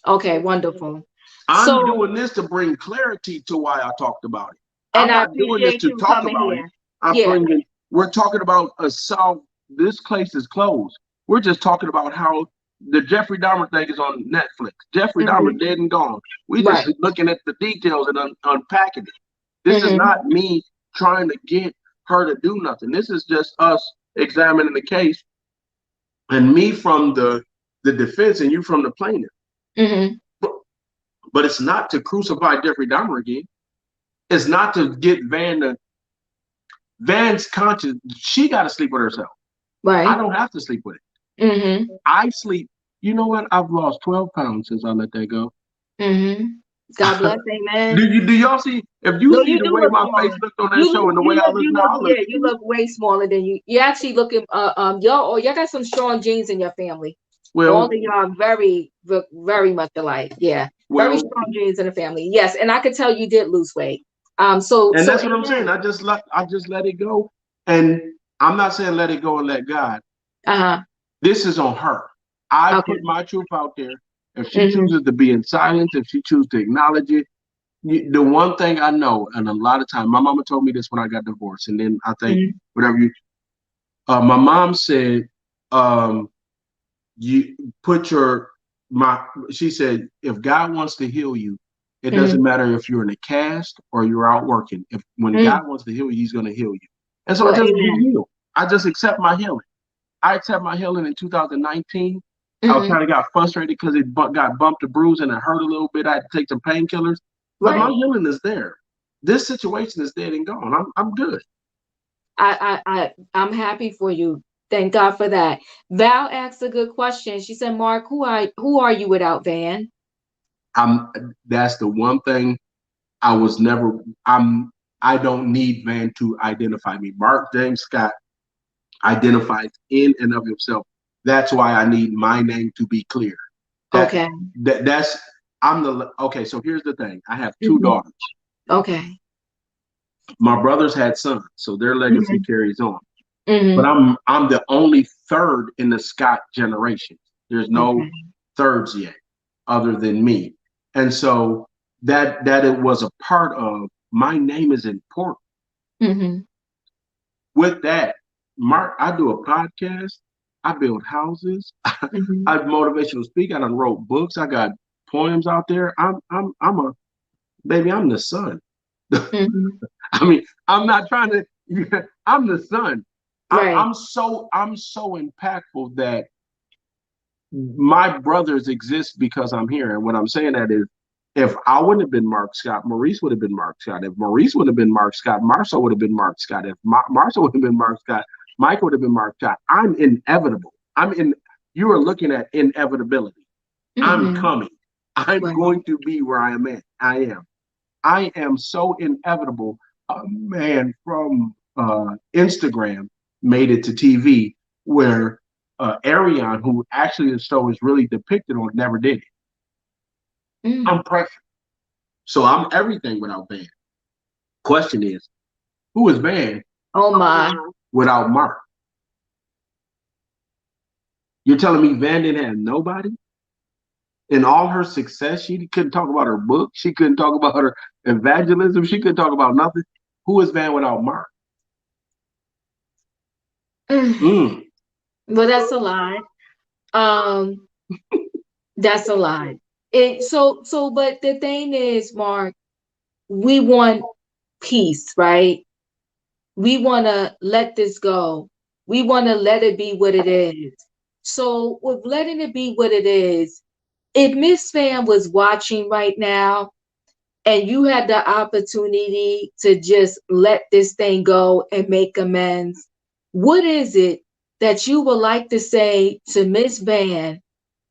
Okay, wonderful. I'm doing this to bring clarity to why I talked about it. I'm not doing this to talk about it. We're talking about this case is closed. We're just talking about how the Jeffrey Dahmer thing is on Netflix. Jeffrey Dahmer dead and gone. We just looking at the details and unpacking it. This is not me trying to get her to do nothing. This is just us examining the case, and me from the defense and you from the plaintiff. But it's not to crucify Jeffrey Dahmer again. It's not to get Van's conscience. She got to sleep with herself. Right. I don't have to sleep with it. I sleep. You know what? I've lost 12 pounds since I let that go. God bless, amen. Do y'all see? If you see the way my face looked on that show and the way I look now, you look way smaller than you. You actually looking. Y'all got some strong genes in your family. Well, all of y'all very, very much alike. Yeah, very strong genes in the family. Yes, and I could tell you did lose weight. That's what I'm saying. I just let it go, and I'm not saying let it go and let God. This is on her. I put my truth out there. If she chooses to be in silence, if she chooses to acknowledge it, the one thing I know, and a lot of time, my mama told me this when I got divorced, and then I think my mom said, you put she said, if God wants to heal you, it doesn't matter if you're in a cast or you're out working. When God wants to heal you, he's going to heal you. And so I just get healed. I just accept my healing. I accept my healing in 2019. I was kind of got frustrated because it got bumped and bruised and it hurt a little bit. I had to take some painkillers, but my healing is there. This situation is dead and gone. I'm good. I'm happy for you. Thank God for that. Val asked a good question. She said, Mark, who are you without Van? That's the one thing I don't need Van to identify me. Mark James Scott identifies in and of himself. That's why I need my name to be clear. So here's the thing. I have two daughters. Okay. My brothers had sons, so their legacy carries on. But I'm the only third in the Scott generation. There's no thirds yet other than me. And so that it was a part of my name is important. with that, Mark, I do a podcast. I build houses. Mhm. I'm motivational speaker. I done wrote books. I got poems out there. I'm a baby. I'm the son. Mhm. I mean, I'm not trying to. I'm the son. Right. I'm so impactful that my brothers exist because I'm here. And what I'm saying that is, if I wouldn't have been Mark Scott, Maurice would have been Mark Scott. If Maurice would have been Mark Scott, Marsau would have been Mark Scott. If Marsau would have been Mark Scott, Mike would have been Mark Scott. I'm inevitable. I'm in. You are looking at inevitability. I'm Mhm. coming. I'm Right. going to be where I am at. I am. I am so inevitable. A man from Instagram made it to TV where Arion, who actually the show is really depicted on, never did it. Mm. I'm pressure. So I'm everything without Van. Question is, who is Van Oh my. without Mark? You're telling me Van didn't have nobody? In all her success, she couldn't talk about her book. She couldn't talk about her evangelism. She couldn't talk about nothing. Who is Van without Mark? Mm. Mm. Well, that's a lie. Um, that's a lie. But the thing is, Mark, we want peace, right? We want to let this go. We want to let it be what it is. So, with letting it be what it is, if Miss Fan was watching right now and you had the opportunity to just let this thing go and make amends, what is it that you would like to say to Miss Van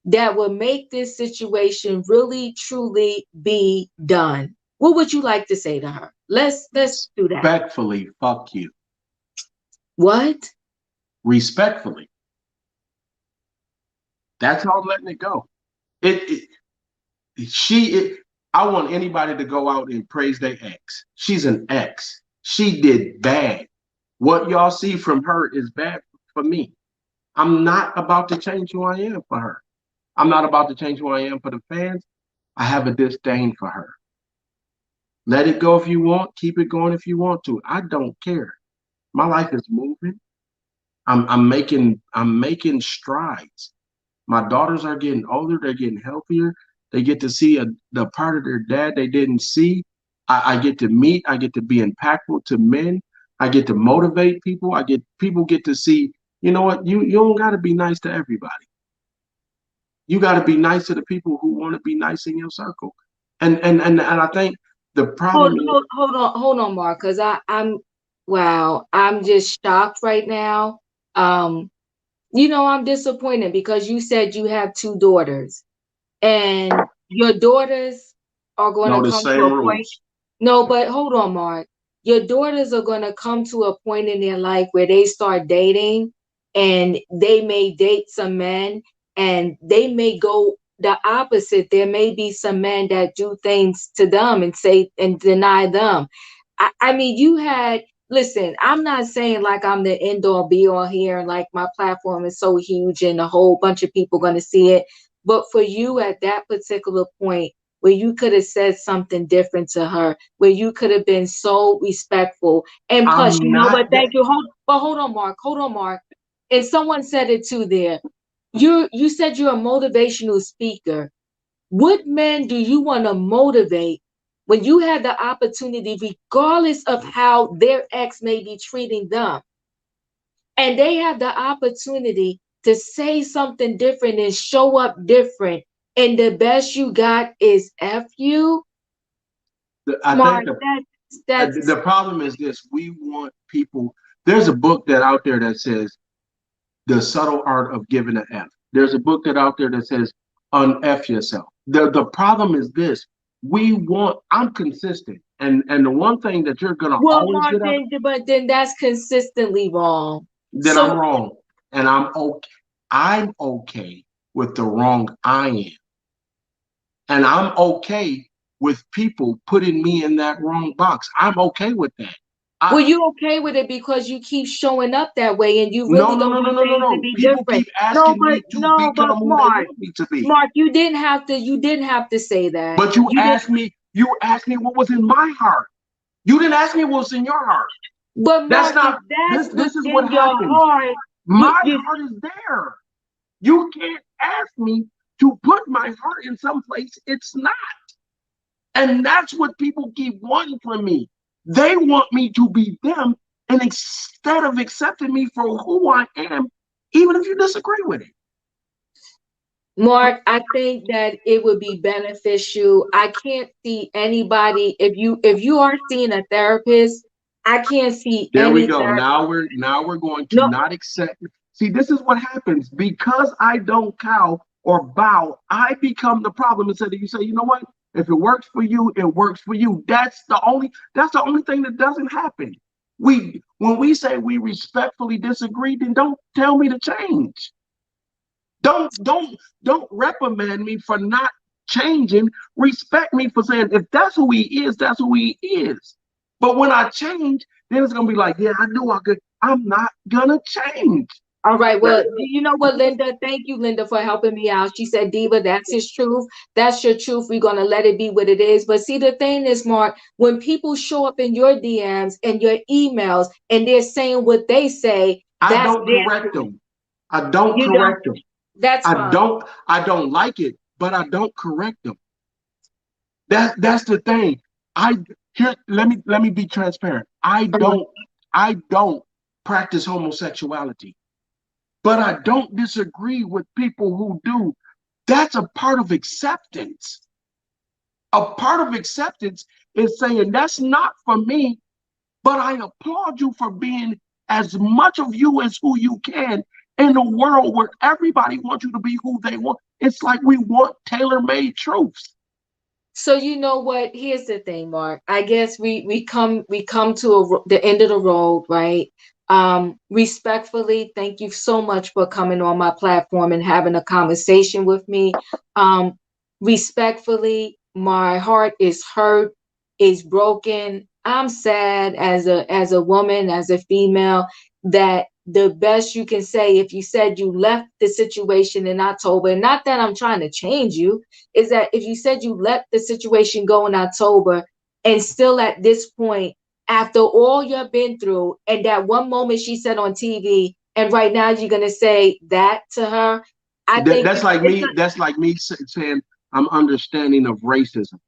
that would make this situation really truly be done? What would you like to say to her? Let's do that. Respectfully, fuck you. What? Respectfully. That's how I'm letting it go. It, she it, I want anybody to go out and praise their ex. She's an ex. She did bad. What y'all see from her is bad for me. I'm not about to change who I am for her. I'm not about to change who I am for the fans. I have a disdain for her. Let it go if you want. Keep it going if you want to. I don't care. My life is moving. I'm making strides. My daughters are getting older. They're getting healthier. They get to see the part of their dad they didn't see. I get to meet. I get to be impactful to men. I get to motivate people. I get people get to see. You know what? You don't got to be nice to everybody. You got to be nice to the people who want to be nice in your circle. And I think the Hold, problem is hold, hold on, Mark, because wow, I'm just shocked right now. Um, I'm disappointed because you said you have two daughters, and your daughters are going no to the come to same a point. rules. No, but hold on, Mark. Your daughters are going to come to a point in their life where they start dating and they may date some men and they may go the opposite. There may be some men that do things to them and say and deny them. I mean, listen, I'm not saying like I'm the end all be all here and like my platform is so huge and a whole bunch of people going to see it. But for you at that particular point, where you could have said something different to her, where you could have been so respectful. And plus, I'm not that. thank you. Hold on, Mark. Hold on, Mark. And someone said it too there. You said you're a motivational speaker. What men do you want to motivate when you have the opportunity, regardless of how their ex may be treating them, and they have the opportunity to say something different and show up different, and the best you got is F you? I think Mark, that's the problem is this: we want people. There's a book that out there that says the subtle art of giving an F. There's a book that out there that says unf yourself. The problem is this: we want. I'm consistent, and the one thing that you're gonna well, always Mark, get out of but then that's consistently wrong. that I'm So, wrong, and I'm okay. I'm okay with the wrong I am, and I'm okay with people putting me in that wrong box. I'm okay with that. well, I you okay with it because you keep showing up that way and you no really no don't no no want no no things to no. be People different. keep asking me to No, but become who they Mark, want me to be. Mark, you didn't have to say that. But You didn't. you asked me what was in my heart. You didn't ask me what was in your heart. But That's Mark, if not that's this. This what's is what in your happens. heart, My you heart is there. You can't ask me to put my heart in some place it's not. And that's what people keep wanting from me. They want me to be them, and instead of accepting me for who I am, even if you disagree with it. Mark, I think that it would be beneficial. I can't see anybody if you are seeing a therapist, I can't see There we any go. therapist. Now we're going to No, not accept. See, this is what happens because I don't cow or bow. I become the problem instead of you say, you know what? If it works for you, it works for you. That's the only thing that doesn't happen. When we say we respectfully disagree, then don't tell me to change. Don't reprimand me for not changing. Respect me for saying if that's who he is, that's who he is. But when I change, then it's gonna be like, yeah, I knew I could. I'm not gonna change. all right. That, Well, you know what, Linda? Thank you, Linda, for helping me out. She said, Diva, that's his truth. That's your truth. We're going to let it be what it is. But see, the thing is, Mark, when people show up in your DMs and your emails and they're saying what they say, I that's don't their correct truth. them. I don't You don't. correct them. That's I fine. don't. I don't like it, but I don't correct them. That's the thing. I here. Let me be transparent. I don't practice homosexuality. But I don't disagree with people who do. That's a part of acceptance. A part of acceptance is saying that's not for me, but I applaud you for being as much of you as who you can in a world where everybody wants you to be who they want. It's like we want tailor-made truths. So you know what? Here's the thing, Mark. I guess we come to the end of the road, right? Respectfully, thank you so much for coming on my platform and having a conversation with me. Um, Respectfully, my heart is hurt, is broken. I'm sad as a woman, as a female, that the best you can say if you said you left the situation in October, and not that I'm trying to change you, is that if you said you let the situation go in October and still at this point, after all you've been through, and that one moment she said on TV, and right now you're gonna say that to her, I That, think that's like it's me. That's like me saying I'm understanding of racism.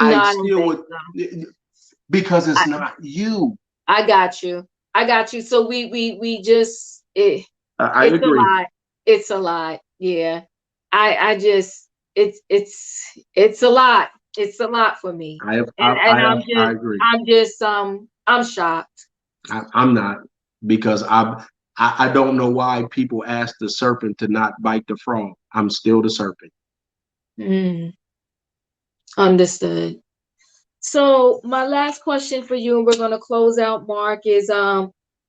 no, I I don't still think would so. because it's I, not you. I got you. I got you. So we just I it's a agree. lot. It's a lot. Yeah. I just it's a lot. It's a lot for me. I have. And I agree. I'm shocked. I'm not because I don't know why people ask the serpent to not bite the frog. I'm still the serpent. Mm, understood. So my last question for you, and we're gonna close out, Mark, is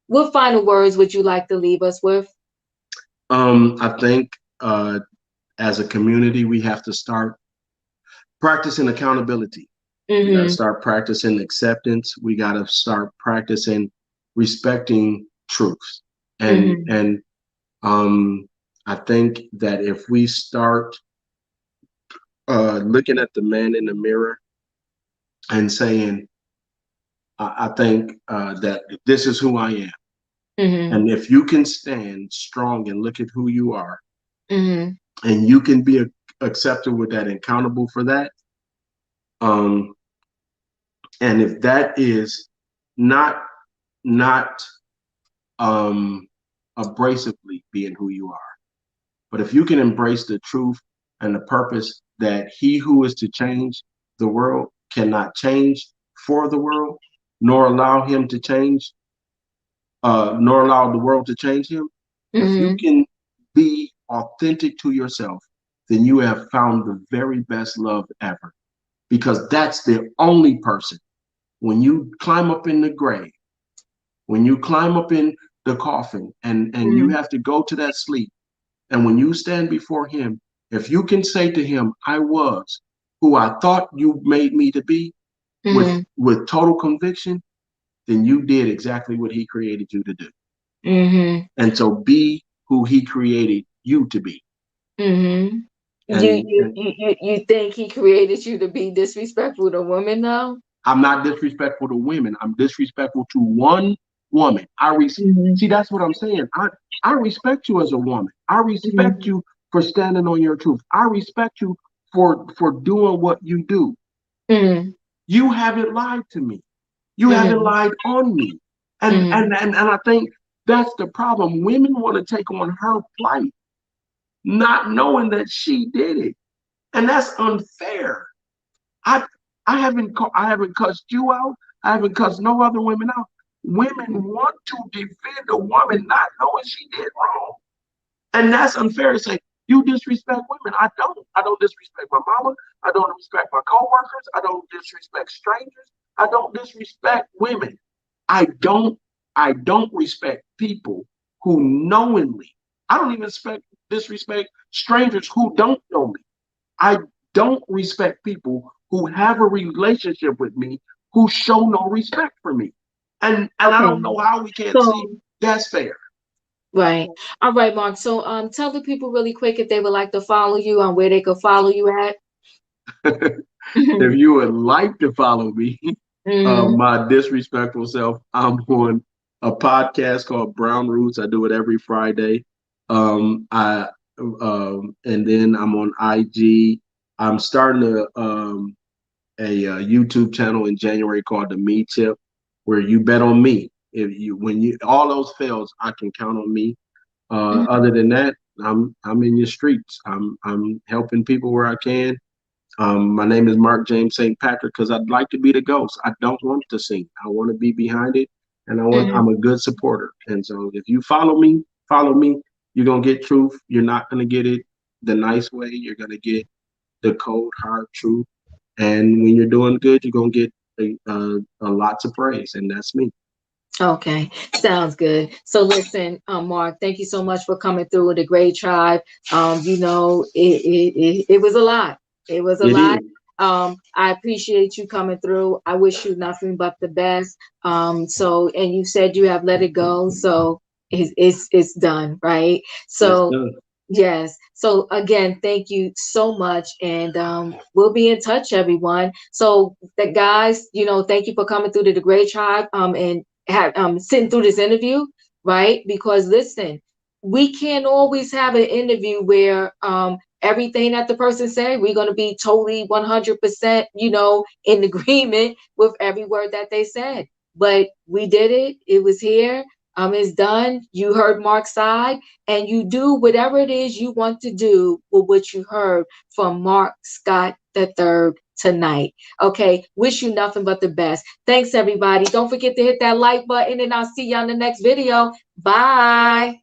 what final words would you like to leave us with? I think as a community we have to start practicing accountability. We got to Mm-hmm. start practicing acceptance. We got to start practicing respecting truths. And Mm-hmm. and um, I think that if we start looking at the man in the mirror and saying, I think that this is who I am. Mm-hmm. And if you can stand strong and look at who you are, Mm-hmm. and you can be accepted with that and accountable for that, um, and if that is not not um, abrasively being who you are, but if you can embrace the truth and the purpose that he who is to change the world cannot change for the world, nor allow him to change, nor allow the world to change him. If you Mm-hmm. can be authentic to yourself, then you have found the very best love ever. Because that's the only person. When you climb up in the grave, when you climb up in the coffin and you Mm-hmm. have to go to that sleep, and when you stand before him, if you can say to him, I was who I thought you made me to be Mm-hmm. with total conviction, then you did exactly what he created you to do. Mm-hmm. And so be who he created you to be. Mm-hmm. And You think he created you to be disrespectful to women now? I'm not disrespectful to women. I'm disrespectful to one woman. Mhm. See, that's what I'm saying. I respect you as a woman. I respect Mhm. you for standing on your truth. I respect you for doing what you do. Mhm. You haven't lied to me. You haven't Mhm. lied on me. And I think that's the problem. Women want to take on her plight, not knowing that she did it. And that's unfair. I I haven't cussed you out. I haven't cussed no other women out. Women want to defend a woman not knowing she did wrong. And that's unfair to say, you disrespect women. I don't. I don't disrespect my mama. I don't respect my coworkers. I don't disrespect strangers. I don't disrespect women. I don't I don't respect people who knowingly, I don't even disrespect strangers who don't know me. I don't respect people who have a relationship with me who show no respect for me. And I don't Okay. know how we can't see So, that's fair. right. All right, Mark. So, tell the people really quick if they would like to follow you on where they could follow you at. If Mhm. you would like to follow me, Mhm. my disrespectful self, I'm on a podcast called Brown Roots. I do it every Friday. I and then I'm on IG. I'm starting a YouTube channel in January called the Me Tip, where you bet on me. If you when you all those fails, I can count on me. Other than that, I'm in your streets. I'm helping people where I can. My name is Mark James St. Patrick because I'd like to be the ghost. I don't want to sing. I want to be behind it, and I'm Mhm. a good supporter. And so if you follow me. You're gonna get truth. You're not gonna get it the nice way. You're gonna get the cold hard truth. And when you're doing good, you're gonna get a lots of praise, and that's me. Okay, sounds good. So listen, Mark, thank you so much for coming through with the Great Tribe. It was a lot. It was a It lot. is. I appreciate you coming through. I wish you nothing but the best. And you said you have let it go, so it's done, right? It's So done. yes. So again, thank you so much, and we'll be in touch, everyone. So the guys, thank you for coming through to the Great Tribe, and have sitting through this interview, right? Because listen, we can't always have an interview where everything that the person said, we're going to be totally 100%, in agreement with every word that they said. But we did it. It was here. It's done. You heard Mark's side, and you do whatever it is you want to do with what you heard from Mark Scott III tonight. Okay, wish you nothing but the best. Thanks, everybody. Don't forget to hit that like button, and I'll see you on the next video. Bye.